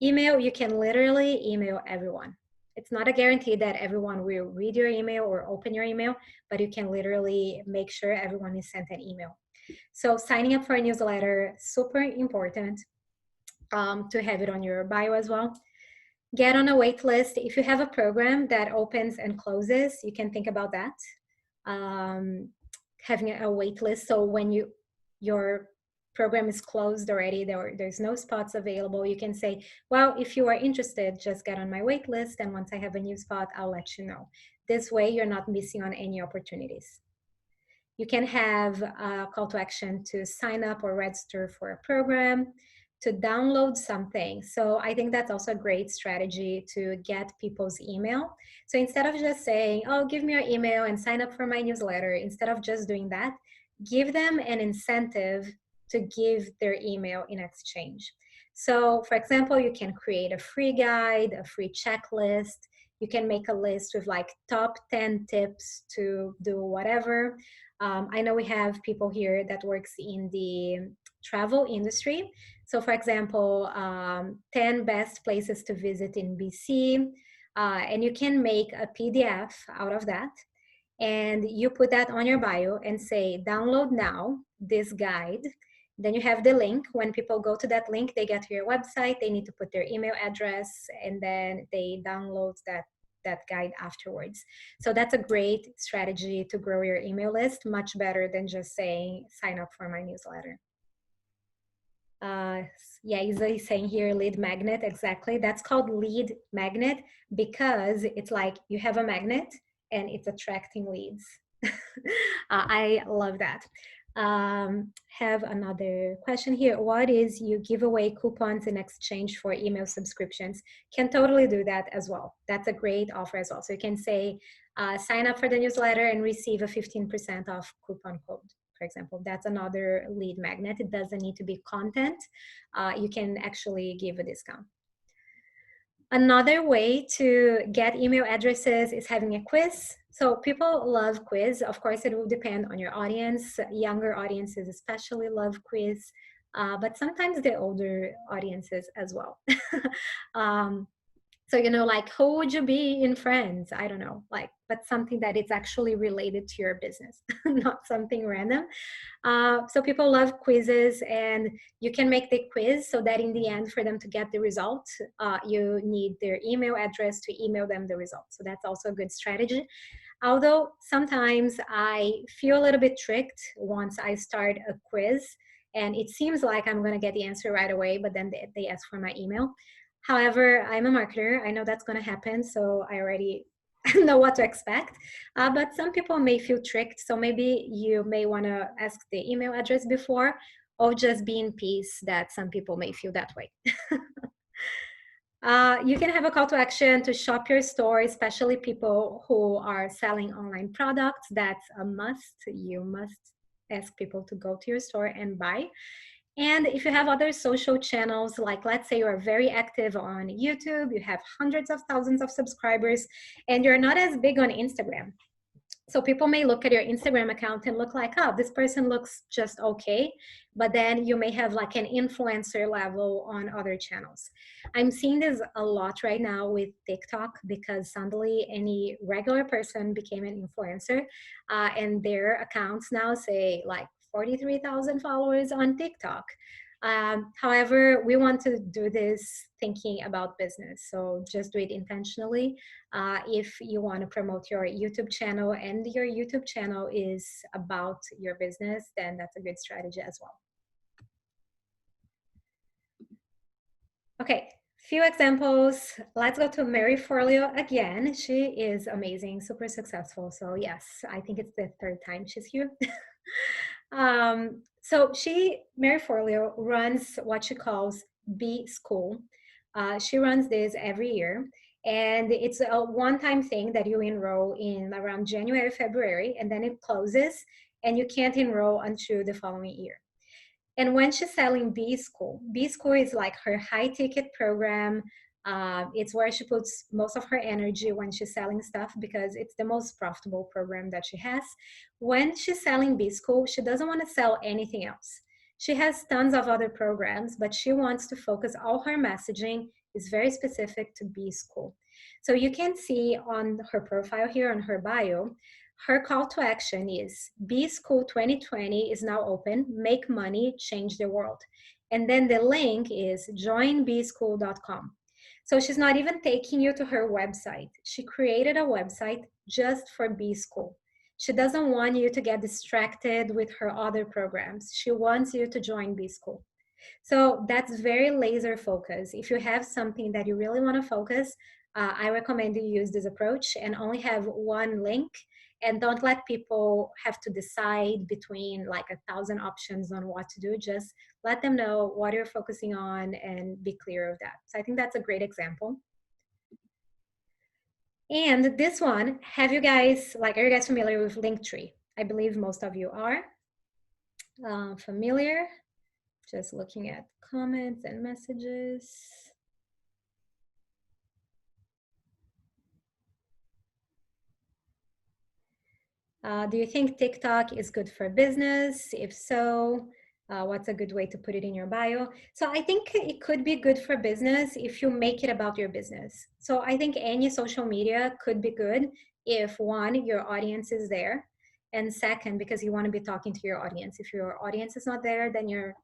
Email, you can literally email everyone. It's not a guarantee that everyone will read your email or open your email, but you can literally make sure everyone is sent an email. So signing up for a newsletter, super important to have it on your bio as well. Get on a wait list. If you have a program that opens and closes, you can think about that. Having a wait list, so when your program is closed already, there's no spots available, you can say, well, if you are interested, just get on my wait list, and once I have a new spot, I'll let you know. This way you're not missing on any opportunities. You can have a call to action to sign up or register for a program, to download something. So I think that's also a great strategy to get people's email. So instead of just saying, oh, give me your email and sign up for my newsletter, instead of just doing that, give them an incentive to give their email in exchange. So for example, you can create a free guide, a free checklist. You can make a list with like top 10 tips to do whatever. I know we have people here that works in the travel industry. So for example, 10 best places to visit in BC, and you can make a PDF out of that. And you put that on your bio and say, download now this guide. Then you have the link. When people go to that link, they get to your website, they need to put their email address, and then they download that guide afterwards. So that's a great strategy to grow your email list, much better than just saying, sign up for my newsletter. Yeah, Isa is saying here, lead magnet, exactly. That's called lead magnet because it's like you have a magnet and it's attracting leads. I love that. Have another question here. What is you give away coupons in exchange for email subscriptions? Can totally do that as well. That's a great offer as well. So you can say, sign up for the newsletter and receive a 15% off coupon code. For example, that's another lead magnet. It doesn't need to be content. You can actually give a discount. Another way to get email addresses is having a quiz. So people love quiz. Of course, it will depend on your audience. Younger audiences especially love quiz, but sometimes the older audiences as well. So, you know, like, who would you be in Friends? I don't know, like, but something that is actually related to your business, not something random. So people love quizzes, and you can make the quiz so that in the end, for them to get the result, you need their email address to email them the result. So that's also a good strategy. Although sometimes I feel a little bit tricked once I start a quiz, and it seems like I'm going to get the answer right away, but then they ask for my email. However, I'm a marketer. I know that's going to happen, so I already know what to expect. But some people may feel tricked, so maybe you may want to ask the email address before, or just be in peace that some people may feel that way. You can have a call to action to shop your store, especially people who are selling online products. That's a must. You must ask people to go to your store and buy. And if you have other social channels, like let's say you're very active on YouTube, you have hundreds of thousands of subscribers, and you're not as big on Instagram. So people may look at your Instagram account and look like, oh, this person looks just okay. But then you may have like an influencer level on other channels. I'm seeing this a lot right now with TikTok because suddenly any regular person became an influencer, and their accounts now say like 43,000 followers on TikTok. However, we want to do this thinking about business. So just do it intentionally. If you want to promote your YouTube channel and your YouTube channel is about your business, then that's a good strategy as well. Okay, few examples. Let's go to Mary Forleo again. She is amazing, super successful. So yes, I think it's the third time she's here. So Mary Forleo runs what she calls B School. She runs this every year. And it's a one-time thing that you enroll in around January, February, and then it closes and you can't enroll until the following year. And when she's selling B School is like her high ticket program. It's where she puts most of her energy when she's selling stuff because it's the most profitable program that she has. When she's selling B School, she doesn't want to sell anything else. She has tons of other programs, but she wants to focus all her messaging is very specific to B School. So you can see on her profile here on her bio, her call to action is B School 2020 is now open, make money, change the world. And then the link is joinbschool.com. So she's not even taking you to her website. She created a website just for B School. She doesn't want you to get distracted with her other programs. She wants you to join B School. So that's very laser focused. If you have something that you really want to focus, I recommend you use this approach and only have one link, and don't let people have to decide between like 1,000 options on what to do. Just let them know what you're focusing on and be clear of that. So I think that's a great example. And this one, are you guys familiar with Linktree? I believe most of you are familiar. Just looking at comments and messages. Do you think TikTok is good for business? If so, what's a good way to put it in your bio? So I think it could be good for business if you make it about your business. So I think any social media could be good if one, your audience is there, and second, because you want to be talking to your audience. If your audience is not there, then you're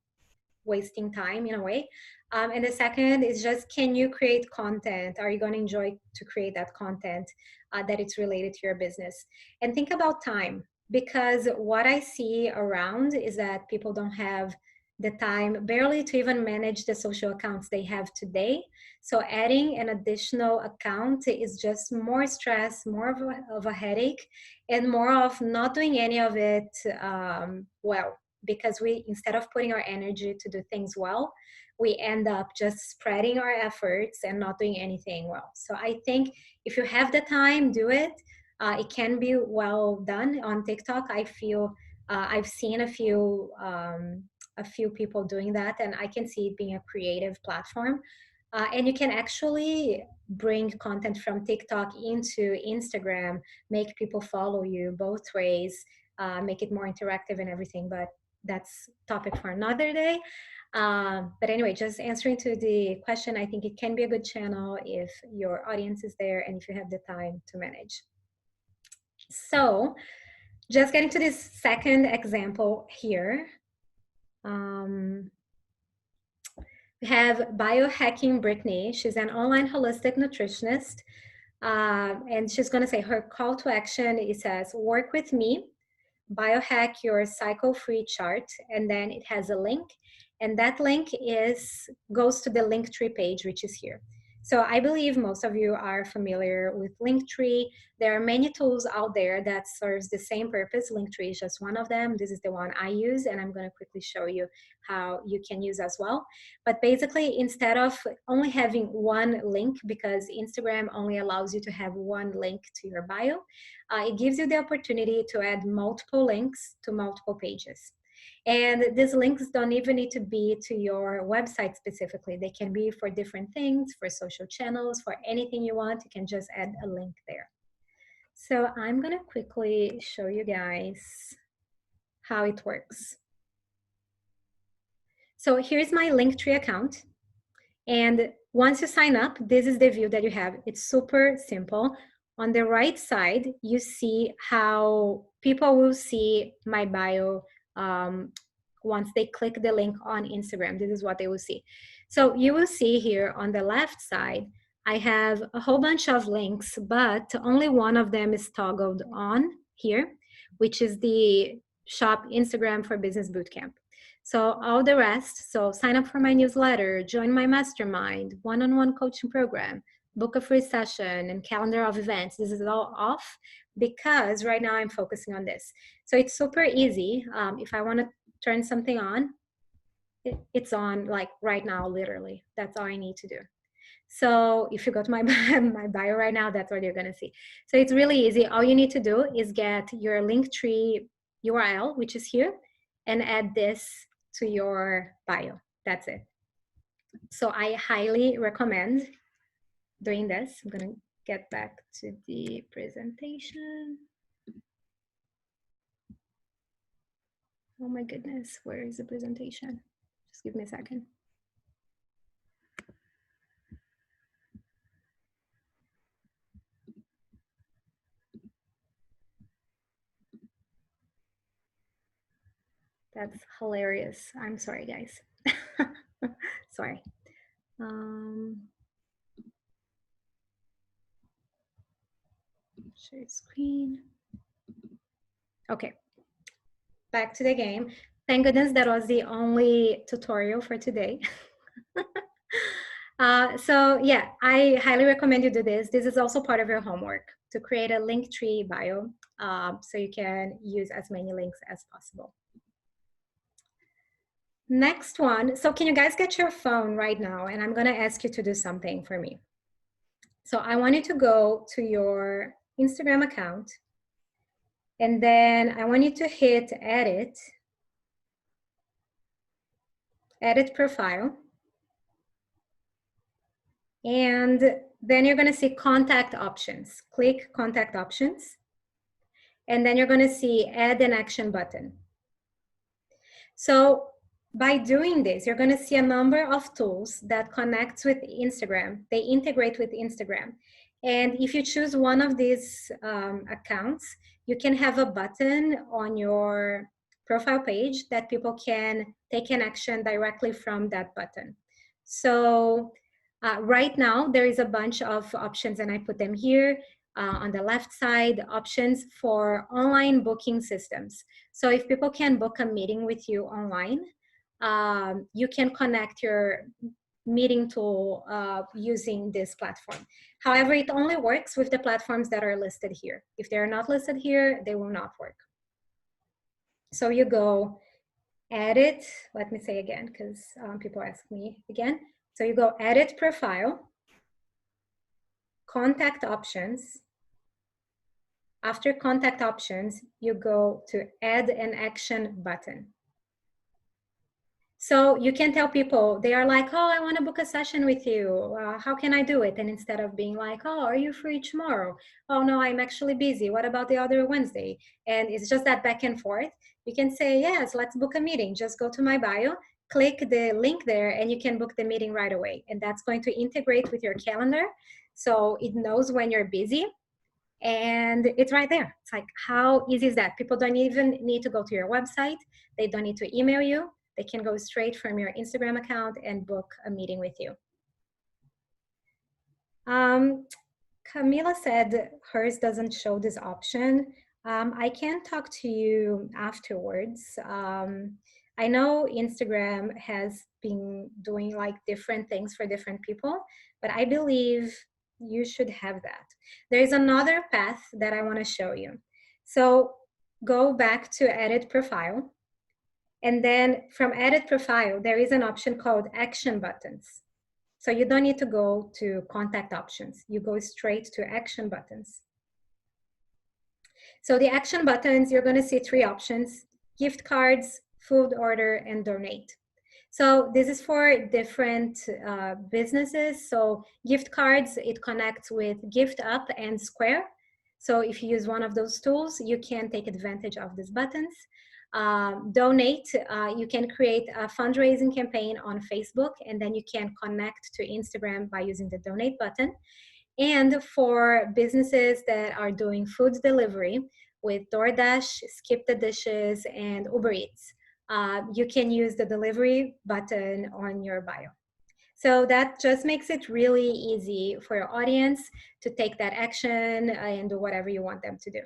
wasting time in a way. And the second is just, can you create content? Are you going to enjoy to create that content that it's related to your business? And think about time, because what I see around is that people don't have the time barely to even manage the social accounts they have today. So adding an additional account is just more stress, more of a headache, and more of not doing any of it well, because we, instead of putting our energy to do things well, we end up just spreading our efforts and not doing anything well. So I think if you have the time, do it. It can be well done on TikTok. I feel I've seen a few people doing that, and I can see it being a creative platform. And you can actually bring content from TikTok into Instagram, make people follow you both ways, make it more interactive and everything. But that's topic for another day. But anyway, just answering to the question, I think it can be a good channel if your audience is there and if you have the time to manage. So just getting to this second example here. We have Biohacking Brittany. She's an online holistic nutritionist. And she's going to say her call to action, it says, work with me, biohack your cycle-free chart, and then it has a link, and that link goes to the Linktree page, which is here. So I believe most of you are familiar with Linktree. There are many tools out there that serves the same purpose. Linktree is just one of them. This is the one I use, and I'm going to quickly show you how you can use as well. But basically, instead of only having one link, because Instagram only allows you to have one link to your bio, it gives you the opportunity to add multiple links to multiple pages. And these links don't even need to be to your website specifically. They can be for different things, for social channels, for anything you want. You can just add a link there. So I'm going to quickly show you guys how it works. So here's my Linktree account. And once you sign up, this is the view that you have. It's super simple. On the right side, you see how people will see my bio once they click the link on Instagram. This is what they will see. So you will see here on the left side, I have a whole bunch of links, but only one of them is toggled on here, which is the Shop Instagram for Business Bootcamp. So all the rest, so sign up for my newsletter, join my mastermind, one-on-one coaching program, book a free session, and calendar of events. This is all off because right now I'm focusing on this. So it's super easy. If I want to turn something on, it's on like right now, literally. That's all I need to do. So if you go to my, my bio right now, that's what you're going to see. So it's really easy. All you need to do is get your Linktree URL, which is here, and add this to your bio. That's it. So I highly recommend doing this. I'm going to get back to the presentation. Oh my goodness, where is the presentation? Just give me a second. That's hilarious. I'm sorry, guys. Sorry. Share screen. Okay, back to the game. Thank goodness that was the only tutorial for today. So yeah, I highly recommend you do this. This is also part of your homework, to create a Linktree bio so you can use as many links as possible. Next one. So can you guys get your phone right now? And I'm going to ask you to do something for me. So I want you to go to your Instagram account, and then I want you to hit edit profile. And then you're going to see contact options. Click contact options. And then you're going to see add an action button. So by doing this, you're going to see a number of tools that connect with Instagram. They integrate with Instagram. And if you choose one of these accounts, you can have a button on your profile page that people can take an action directly from that button. So right now, there is a bunch of options, and I put them here on the left side, options for online booking systems. So if people can book a meeting with you online, you can connect your meeting tool using this platform. However, it only works with the platforms that are listed here. If they're not listed here, they will not work. So you go edit, let me say again, because people ask me again. So you go edit profile, contact options. After contact options, you go to add an action button. So you can tell people, they are like, oh, I want to book a session with you. How can I do it? And instead of being like, oh, are you free tomorrow? Oh, no, I'm actually busy. What about the other Wednesday? And it's just that back and forth. You can say, yes, let's book a meeting. Just go to my bio, click the link there, and you can book the meeting right away. And that's going to integrate with your calendar. So it knows when you're busy. And it's right there. It's like, how easy is that? People don't even need to go to your website. They don't need to email you. They can go straight from your Instagram account and book a meeting with you. Camila said hers doesn't show this option. I can talk to you afterwards. I know Instagram has been doing like different things for different people, but I believe you should have that. There is another path that I want to show you. So go back to edit profile. And then from edit profile, there is an option called action buttons. So you don't need to go to contact options. You go straight to action buttons. So the action buttons, you're going to see three options: gift cards, food order, and donate. So this is for different businesses. So gift cards, it connects with Gift Up and Square. So if you use one of those tools, you can take advantage of these buttons. Donate, you can create a fundraising campaign on Facebook, and then you can connect to Instagram by using the donate button. And for businesses that are doing food delivery with DoorDash, Skip the Dishes, and Uber Eats, you can use the delivery button on your bio. So that just makes it really easy for your audience to take that action and do whatever you want them to do.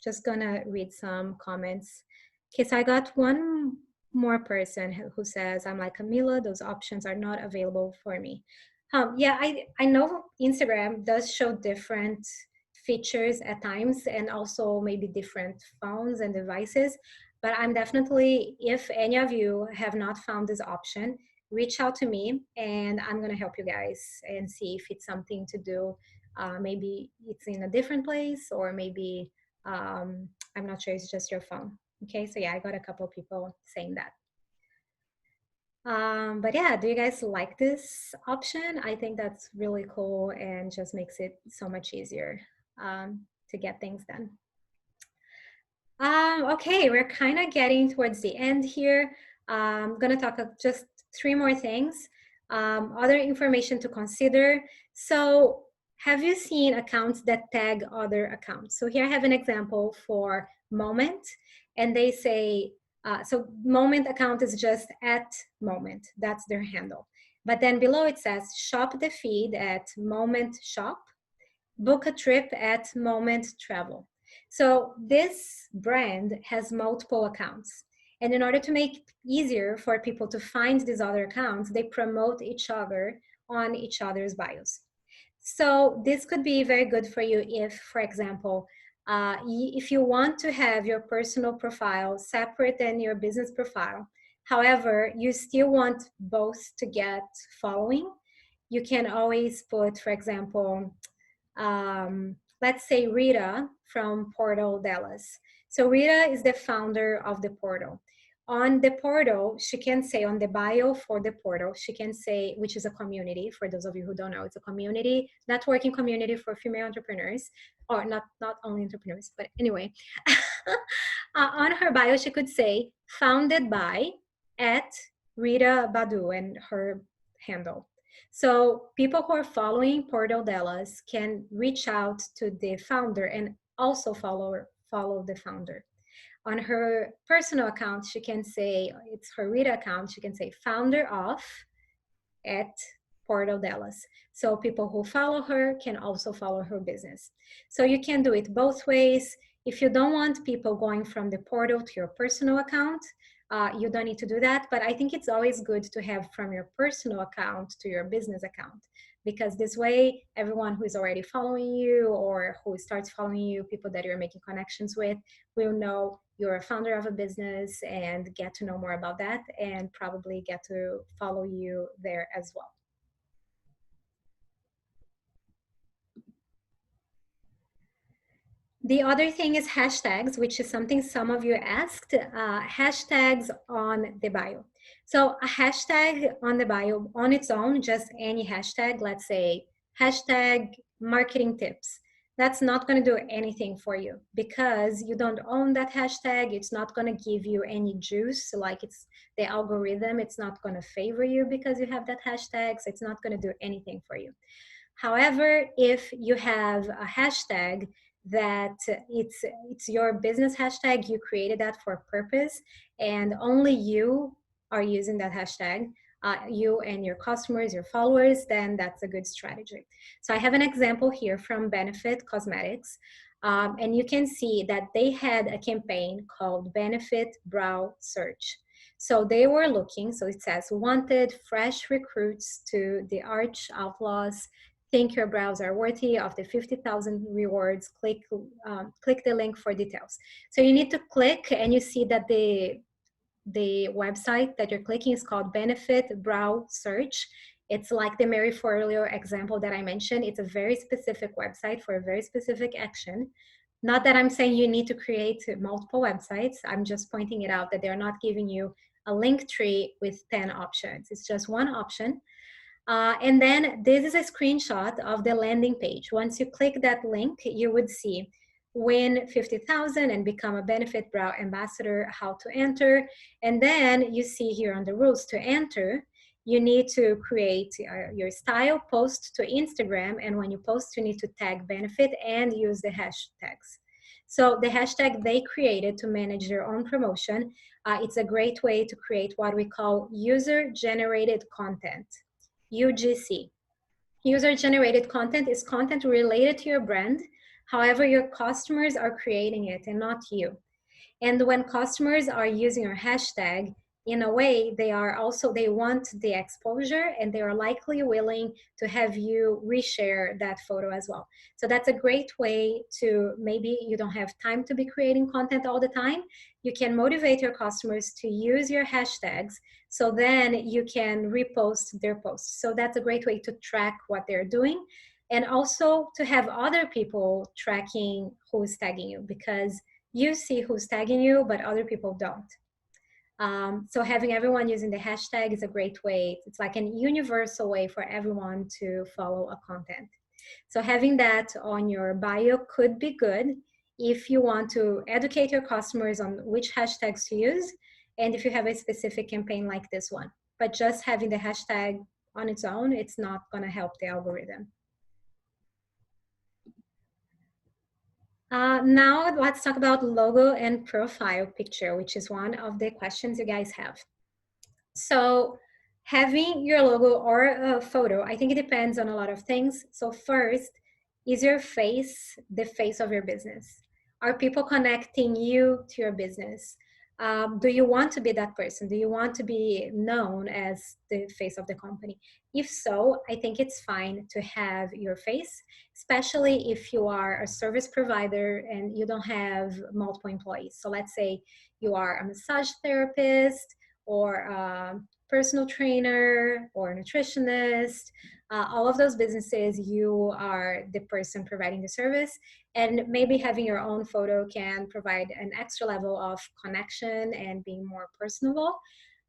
Just gonna read some comments. Okay, so I got one more person who says, I'm like Camila, those options are not available for me. Yeah, I know Instagram does show different features at times and also maybe different phones and devices, but I'm definitely, if any of you have not found this option, reach out to me and I'm gonna help you guys and see if it's something to do. Maybe it's in a different place, or maybe I'm not sure, it's just your phone. Okay, so yeah, I got a couple of people saying that. But yeah, do you guys like this option? I think that's really cool and just makes it so much easier to get things done. Okay, we're kind of getting towards the end here. I'm gonna talk just 3 more things. Other information to consider. So have you seen accounts that tag other accounts? So here I have an example for Moment, and they say, so Moment account is just at Moment, that's their handle. But then below it says, shop the feed at Moment Shop, book a trip at Moment Travel. So this brand has multiple accounts. And in order to make it easier for people to find these other accounts, they promote each other on each other's bios. So this could be very good for you if, for example, if you want to have your personal profile separate than your business profile, however, you still want both to get following, you can always put, for example, let's say Rita from Portal Dallas. So Rita is the founder of the portal. On the portal, she can say on the bio for the portal, she can say, which is a community, for those of you who don't know, it's a community, networking community for female entrepreneurs, or not only entrepreneurs, but anyway. On her bio, she could say, founded by at Rita Badu and her handle. So people who are following Portal Dallas can reach out to the founder and also follow the founder. On her personal account, she can say, it's her Rita account, she can say founder of at Portal Dallas. So people who follow her can also follow her business. So you can do it both ways. If you don't want people going from the portal to your personal account, you don't need to do that. But I think it's always good to have from your personal account to your business account, because this way, everyone who is already following you or who starts following you, people that you're making connections with, will know you're a founder of a business and get to know more about that and probably get to follow you there as well. The other thing is hashtags, which is something some of you asked, hashtags on the bio. So a hashtag on the bio on its own, just any hashtag, let's say hashtag marketing tips, that's not going to do anything for you because you don't own that hashtag. It's not going to give you any juice, like it's the algorithm. It's not going to favor you because you have that hashtag. So it's not going to do anything for you. However, if you have a hashtag that it's your business hashtag, you created that for a purpose, and only you are using that hashtag, you and your customers, your followers, then that's a good strategy. So I have an example here from Benefit Cosmetics, and you can see that they had a campaign called Benefit Brow Search. So they were looking, so it says, wanted fresh recruits to the Arch Outlaws. Think your brows are worthy of the 50,000 rewards. Click the link for details. So you need to click, and you see that the website that you're clicking is called Benefit Brow Search. It's like the Mary Forleo example that I mentioned. It's a very specific website for a very specific action. Not that I'm saying you need to create multiple websites. I'm just pointing it out that they're not giving you a link tree with 10 options. It's just one option. And then this is a screenshot of the landing page. Once you click that link, you would see win 50,000 and become a Benefit Brow Ambassador, how to enter. And then you see here on the rules to enter, you need to create your style, post to Instagram. And when you post, you need to tag Benefit and use the hashtags. So the hashtag they created to manage their own promotion It's a great way to create what we call user-generated content, UGC. User-generated content is content related to your brand. However, your customers are creating it and not you. And when customers are using your hashtag, in a way, they want the exposure, and they are likely willing to have you reshare that photo as well. So that's a great way to, maybe you don't have time to be creating content all the time. You can motivate your customers to use your hashtags, so then you can repost their posts. So that's a great way to track what they're doing, and also to have other people tracking who's tagging you, because you see who's tagging you, but other people don't. So having everyone using the hashtag is a great way. It's like an universal way for everyone to follow a content. So having that on your bio could be good if you want to educate your customers on which hashtags to use, and if you have a specific campaign like this one. But just having the hashtag on its own, it's not going to help the algorithm. Now let's talk about logo and profile picture, which is one of the questions you guys have. So having your logo or a photo, I think it depends on a lot of things. So first, is your face the face of your business? Are people connecting you to your business? Do you want to be that person? Do you want to be known as the face of the company? If so, I think it's fine to have your face, especially if you are a service provider and you don't have multiple employees. So let's say you are a massage therapist, or a personal trainer, or a nutritionist. All of those businesses, you are the person providing the service, and maybe having your own photo can provide an extra level of connection and being more personable.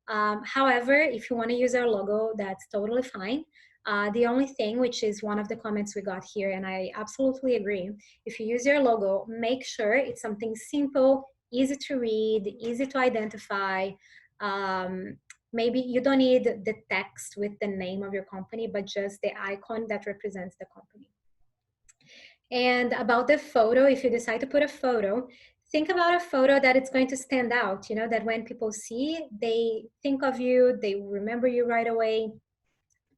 However, if you want to use our logo, that's totally fine. The only thing, which is one of the comments we got here, and I absolutely agree, if you use your logo, make sure it's something simple, easy to read, easy to identify. Maybe you don't need the text with the name of your company, but just the icon that represents the company. And about the photo, if you decide to put a photo, think about a photo that it's going to stand out, you know, that when people see, they think of you, they remember you right away.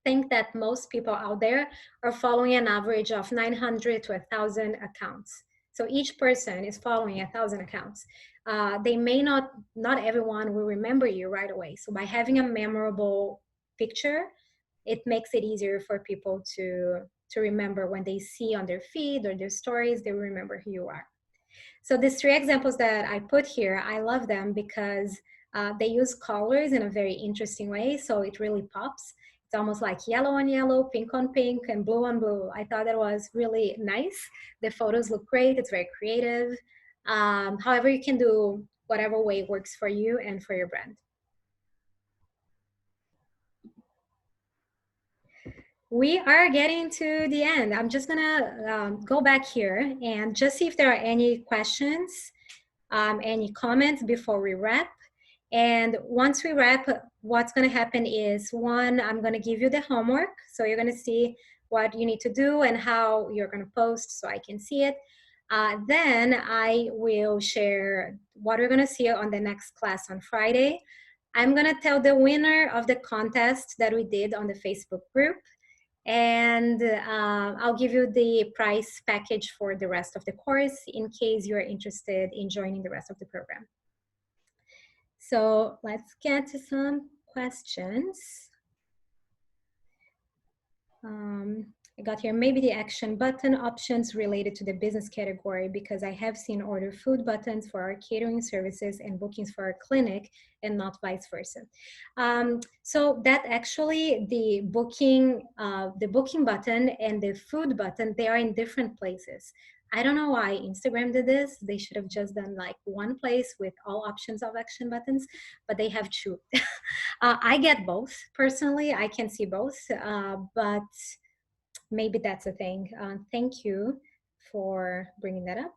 Think that most people out there are following an average of 900 to 1,000 accounts. So each person is following 1,000 accounts. They may not everyone will remember you right away. So by having a memorable picture, it makes it easier for people to remember when they see on their feed or their stories, they will remember who you are. So these three examples that I put here, I love them because they use colors in a very interesting way. So it really pops. It's almost like yellow on yellow, pink on pink, and blue on blue. I thought that was really nice. The photos look great. It's very creative. However, you can do whatever way works for you and for your brand. We are getting to the end. I'm just gonna go back here and just see if there are any questions, any comments before we wrap. And once we wrap, what's gonna happen is, one, I'm gonna give you the homework. So you're gonna see what you need to do and how you're gonna post so I can see it. Then I will share what we're gonna see on the next class on Friday. I'm gonna tell the winner of the contest that we did on the Facebook group, and I'll give you the price package for the rest of the course in case you're interested in joining the rest of the program. So let's get to some questions. I got here, maybe the action button options related to the business category, because I have seen order food buttons for our catering services and bookings for our clinic, and not vice versa. So that actually, the booking button and the food button, they are in different places. I don't know why Instagram did this. They should have just done like one place with all options of action buttons, but they have two. I get both personally. I can see both, but maybe that's a thing. Thank you for bringing that up.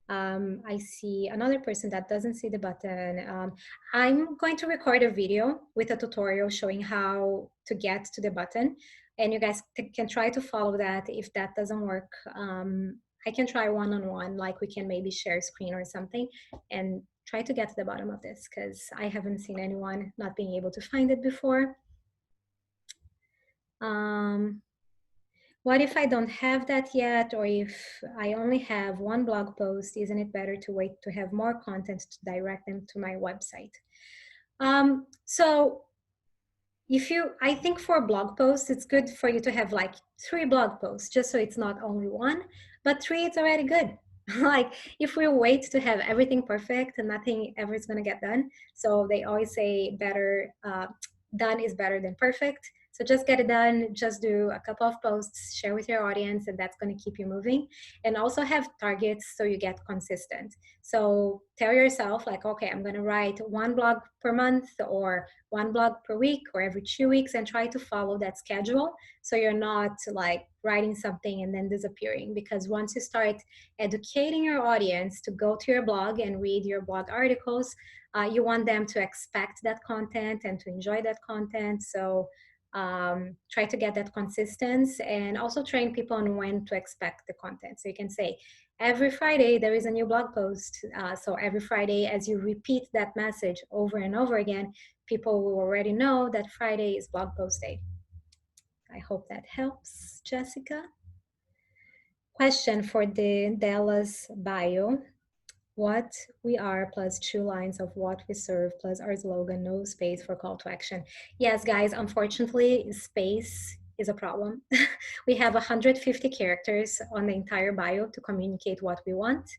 I see another person that doesn't see the button. I'm going to record a video with a tutorial showing how to get to the button, and you guys can try to follow that. If that doesn't work, I can try one-on-one, like we can maybe share screen or something, and try to get to the bottom of this, because I haven't seen anyone not being able to find it before. What if I don't have that yet, or if I only have one blog post? Isn't it better to wait to have more content to direct them to my website? So I think for blog posts, it's good for you to have like 3 blog posts, just so it's not only one, but 3, it's already good. Like if we wait to have everything perfect, and nothing ever is going to get done. So they always say done is better than perfect. So just get it done, just do a couple of posts, share with your audience, and that's going to keep you moving. And also have targets so you get consistent. So tell yourself like, okay, I'm going to write 1 blog per month, or 1 blog per week, or every 2 weeks, and try to follow that schedule. So you're not like writing something and then disappearing, because once you start educating your audience to go to your blog and read your blog articles, you want them to expect that content and to enjoy that content. So try to get that consistency, and also train people on when to expect the content. So you can say, every Friday there is a new blog post. So every Friday, as you repeat that message over and over again, people will already know that Friday is blog post day. I hope that helps, Jessica. Question for the Dallas bio. What we are plus 2 lines of what we serve plus our slogan, no space for call to action. Yes, guys, unfortunately, space is a problem. We have 150 characters on the entire bio to communicate what we want.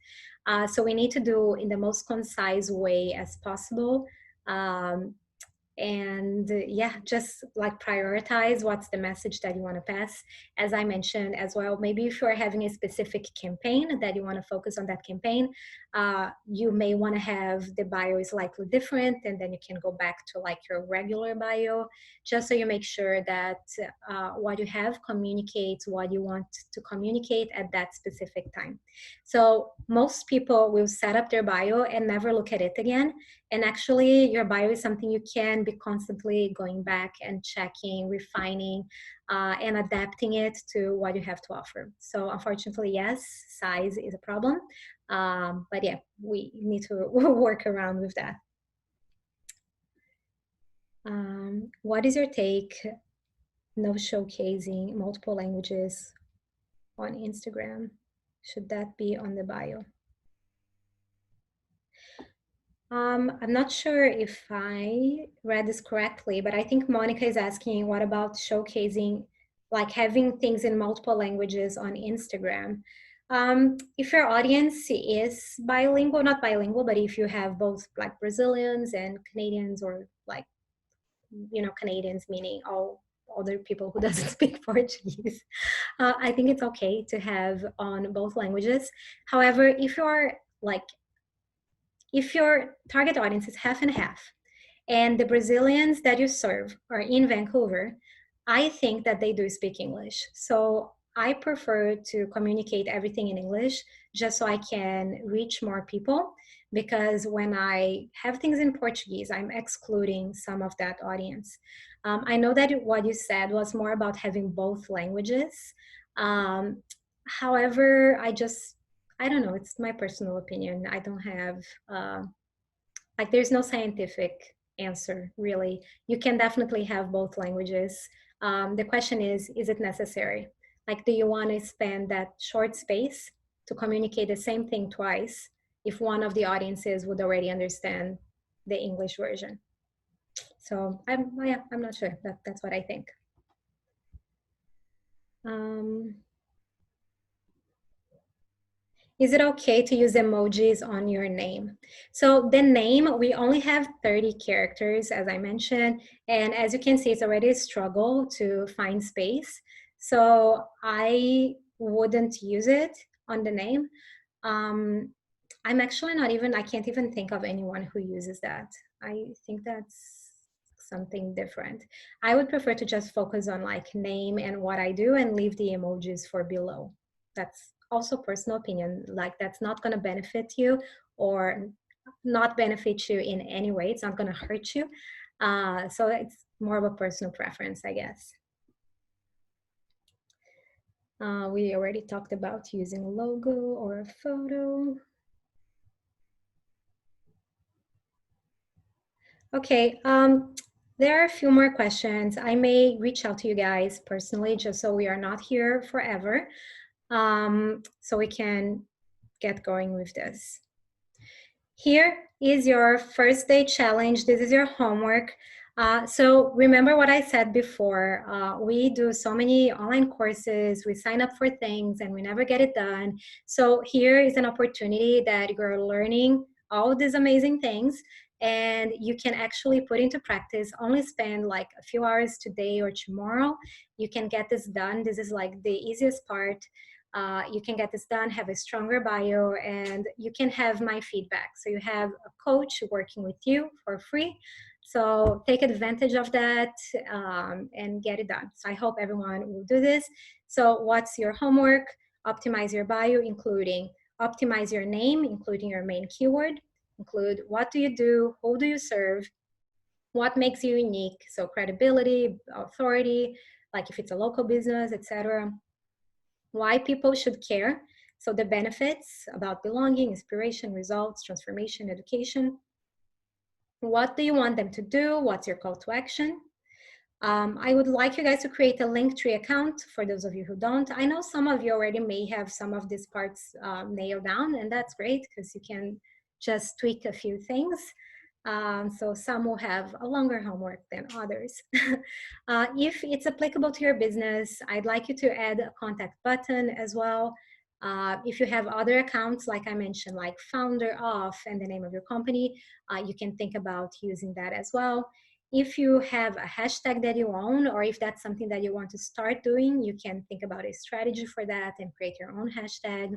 So we need to do in the most concise way as possible. And yeah, just like prioritize what's the message that you want to pass. As I mentioned as well, maybe if you're having a specific campaign that you want to focus on that campaign, you may want to have the bio is slightly different, and then you can go back to like your regular bio, just so you make sure that what you have communicates what you want to communicate at that specific time. So most people will set up their bio and never look at it again. And actually, your bio is something you can be constantly going back and checking, refining, and adapting it to what you have to offer. So unfortunately, yes, size is a problem. But yeah, we need to work around with that. What is your take? No showcasing multiple languages on Instagram. Should that be on the bio? I'm not sure if I read this correctly, but I think Monica is asking, what about showcasing, like having things in multiple languages on Instagram? If your audience is bilingual, not bilingual, but if you have both like Brazilians and Canadians, or like, you know, Canadians meaning all other people who doesn't speak Portuguese, I think it's okay to have on both languages. However, if your target audience is half and half, and the Brazilians that you serve are in Vancouver, I think that they do speak English. So I prefer to communicate everything in English, just so I can reach more people. Because when I have things in Portuguese, I'm excluding some of that audience. I know that what you said was more about having both languages. However, I don't know, it's my personal opinion. I don't have, like, there's no scientific answer, really. You can definitely have both languages. The question is it necessary? Like, do you want to spend that short space to communicate the same thing twice if one of the audiences would already understand the English version? So I'm not sure. That's what I think. Is it okay to use emojis on your name? So the name, we only have 30 characters, as I mentioned. And as you can see, it's already a struggle to find space. So I wouldn't use it on the name. I'm actually I can't even think of anyone who uses that. I think that's something different. I would prefer to just focus on like name and what I do, and leave the emojis for below. That's also personal opinion. Like, that's not going to benefit you, or not benefit you in any way. It's not going to hurt you. So it's more of a personal preference, I guess. We already talked about using a logo or a photo. Okay, there are a few more questions. I may reach out to you guys personally just so we are not here forever, so we can get going with this. Here is your first day challenge. This is your homework. So remember what I said before. We do so many online courses, we sign up for things and we never get it done. So here is an opportunity that you're learning all these amazing things and you can actually put into practice. Only spend like a few hours today or tomorrow. You can get this done. This is like the easiest part. You can get this done, have a stronger bio, and you can have my feedback. So you have a coach working with you for free. So take advantage of that and get it done. So I hope everyone will do this. So what's your homework? Optimize your bio, including optimize your name, including your main keyword, include what do you do, who do you serve, what makes you unique, so credibility, authority, like if it's a local business, etc. Why people should care, so the benefits about belonging, inspiration, results, transformation, education. What do you want them to do? What's your call to action? I would like you guys to create a Linktree account for those of you who don't. I know some of you already may have some of these parts nailed down, and that's great because you can just tweak a few things. So some will have a longer homework than others. If it's applicable to your business, I'd like you to add a contact button as well. If you have other accounts, like I mentioned, like founder of and the name of your company, you can think about using that as well. If you have a hashtag that you own, or if that's something that you want to start doing, you can think about a strategy for that and create your own hashtag.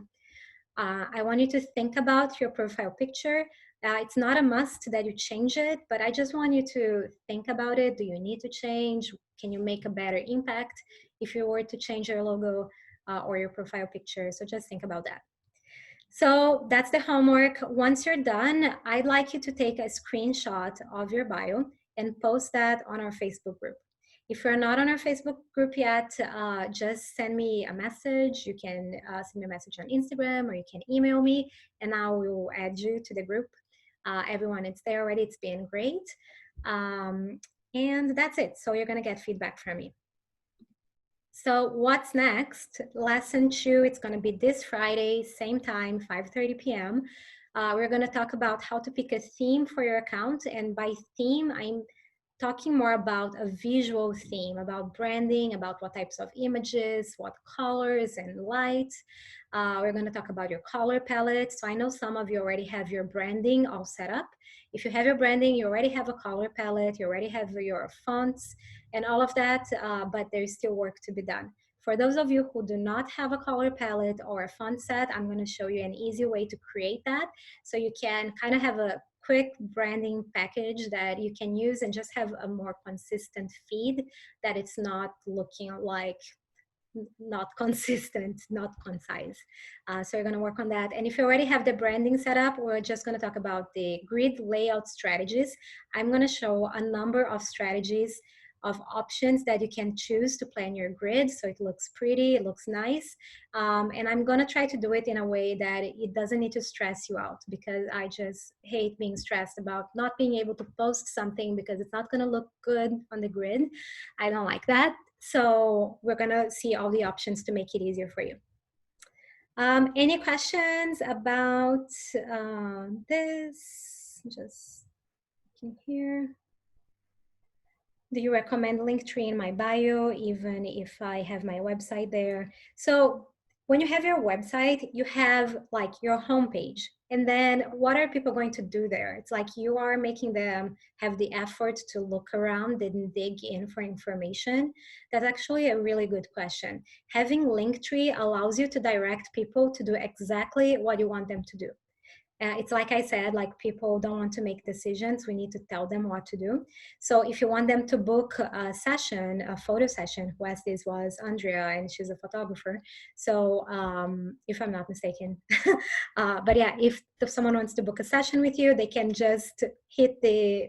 I want you to think about your profile picture. It's not a must that you change it, but I just want you to think about it. Do you need to change? Can you make a better impact if you were to change your logo or your profile picture? So just think about that. So that's the homework. Once you're done, I'd like you to take a screenshot of your bio and post that on our Facebook group. If you're not on our Facebook group yet, just send me a message. You can send me a message on Instagram, or you can email me and I will add you to the group. Everyone is there already. It's been great. And that's it. So you're going to get feedback from me. So what's next? Lesson 2, it's going to be this Friday, same time, 5:30 p.m. We're going to talk about how to pick a theme for your account. And by theme, I'm talking more about a visual theme, about branding, about what types of images, what colors and lights. We're going to talk about your color palette. So I know some of you already have your branding all set up. If you have your branding, you already have a color palette, you already have your fonts and all of that, but there's still work to be done. For those of you who do not have a color palette or a font set, I'm going to show you an easy way to create that. So you can kind of have a quick branding package that you can use and just have a more consistent feed, that it's not looking like not consistent, not concise. So you're going to work on that. And if you already have the branding set up, we're just going to talk about the grid layout strategies. I'm going to show a number of strategies of options that you can choose to plan your grid so it looks pretty, it looks nice. And I'm going to try to do it in a way that it doesn't need to stress you out, because I just hate being stressed about not being able to post something because it's not going to look good on the grid. I don't like that. So we're going to see all the options to make it easier for you. Any questions about this? Just looking here. Do you recommend Linktree in my bio, even if I have my website there? So when you have your website, you have like your homepage. And then what are people going to do there? It's like you are making them have the effort to look around and dig in for information. That's actually a really good question. Having Linktree allows you to direct people to do exactly what you want them to do. It's like I said, like people don't want to make decisions. We need to tell them what to do. So if you want them to book a session, a photo session, who asked this was Andrea, and she's a photographer. So if I'm not mistaken, but yeah, if someone wants to book a session with you, they can just hit the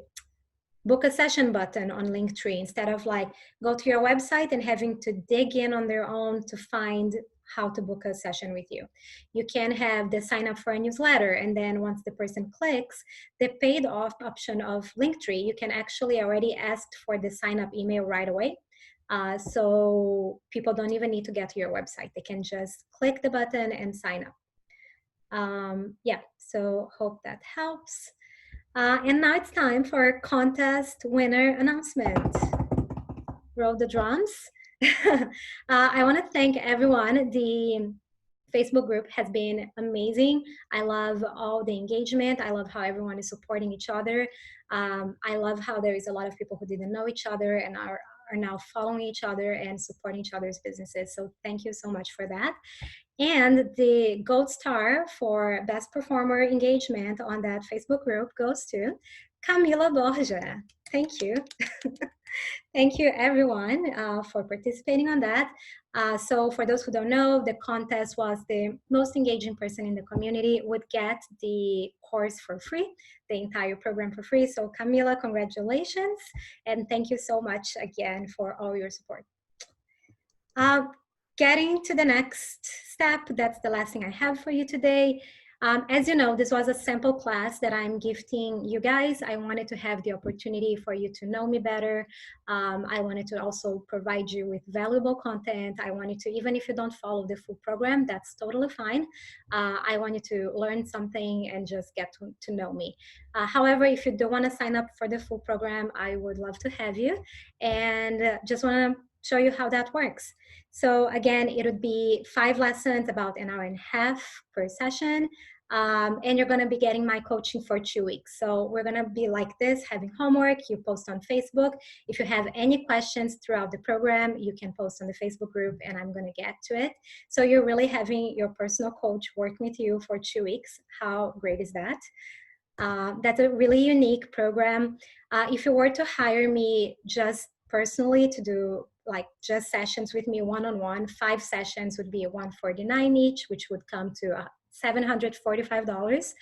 book a session button on Linktree instead of like go to your website and having to dig in on their own to find how to book a session with you. You can have the sign up for a newsletter, and then once the person clicks the paid off option of Linktree, you can actually already ask for the sign up email right away. So people don't even need to get to your website. They can just click the button and sign up. Yeah, so hope that helps. And now it's time for contest winner announcement. Roll the drums. I want to thank everyone. The Facebook group has been amazing. I love all the engagement. I love how everyone is supporting each other. I love how there is a lot of people who didn't know each other and are now following each other and supporting each other's businesses. So thank you so much for that. And the gold star for best performer engagement on that Facebook group goes to Camila Borja. Thank you. Thank you, everyone, for participating on that. So for those who don't know, the contest was the most engaging person in the community would get the course for free, the entire program for free. So Camila, congratulations. And thank you so much again for all your support. Getting to the next step, that's the last thing I have for you today. As you know, this was a sample class that I'm gifting you guys. I wanted to have the opportunity for you to know me better. I wanted to also provide you with valuable content. I wanted to, even if you don't follow the full program, that's totally fine. I want you to learn something and just get to know me. However, if you don't want to sign up for the full program, I would love to have you. And just want to show you how that works. So again, it would be 5 lessons, about an hour and a half per session. And you're going to be getting my coaching for 2 weeks. So we're going to be like this, having homework. You post on Facebook. If you have any questions throughout the program, you can post on the Facebook group and I'm going to get to it. So you're really having your personal coach work with you for 2 weeks. How great is that? That's a really unique program. If you were to hire me just personally to do like just sessions with me one-on-one, 5 sessions would be $149 each, which would come to $745.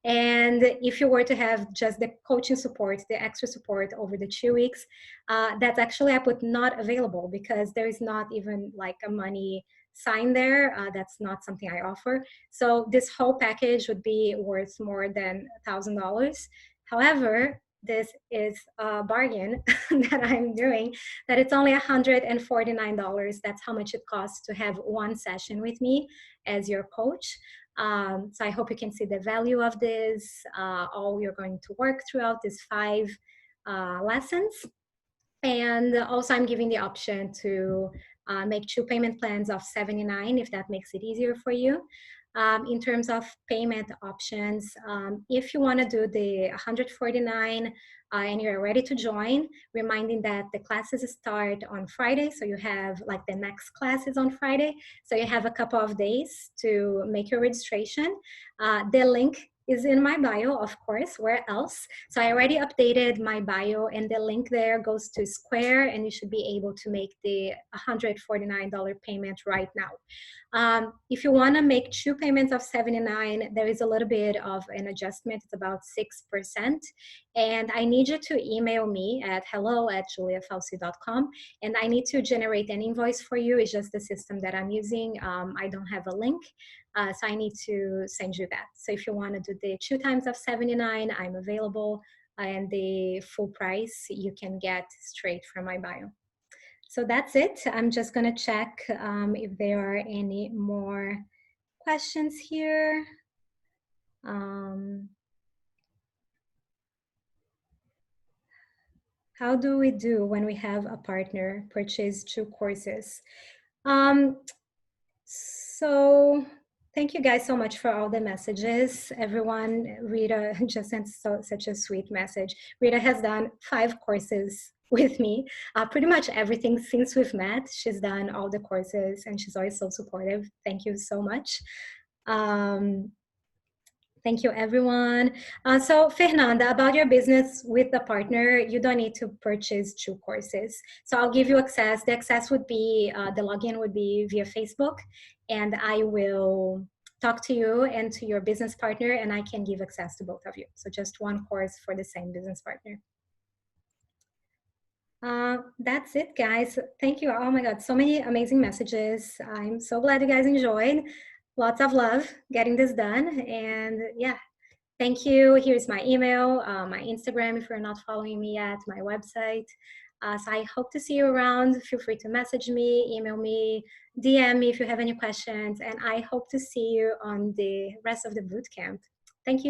And if you were to have just the coaching support, the extra support over the 2 weeks, that's actually I put not available because there is not even like a money sign there. That's not something I offer. So this whole package would be worth more than $1,000. However, this is a bargain that I'm doing, that it's only $149. That's how much it costs to have one session with me as your coach. So I hope you can see the value of this, all you're going to work throughout these 5 lessons. And also I'm giving the option to make 2 payment plans of $79 if that makes it easier for you. In terms of payment options, if you want to do the $149 and you're ready to join, reminding that the classes start on Friday, so you have like the next class is on Friday, so you have a couple of days to make your registration. The link is in my bio, of course, where else? So I already updated my bio and the link there goes to Square and you should be able to make the $149 payment right now. If you wanna make 2 payments of $79, there is a little bit of an adjustment, it's about 6%. And I need you to email me at hello@juliafauci.com and I need to generate an invoice for you. It's just the system that I'm using. I don't have a link. So I need to send you that. So if you want to do the 2 times of $79, I'm available, and the full price you can get straight from my bio. So that's it. I'm just going to check if there are any more questions here. How do we do when we have a partner purchase 2 courses? So thank you guys so much for all the messages. Everyone, Rita just sent such a sweet message. Rita has done 5 courses with me, pretty much everything since we've met. She's done all the courses and she's always so supportive. Thank you so much. Thank you, everyone. So Fernanda, about your business with the partner, you don't need to purchase 2 courses. So I'll give you access. The access would be, the login would be via Facebook, and I will talk to you and to your business partner, and I can give access to both of you. So just 1 course for the same business partner. That's it, guys. Thank you. Oh my God, so many amazing messages. I'm so glad you guys enjoyed. Lots of love getting this done. And yeah, thank you. Here's my email, my Instagram if you're not following me yet, my website. So I hope to see you around. Feel free to message me, email me, DM me if you have any questions. And I hope to see you on the rest of the bootcamp. Thank you.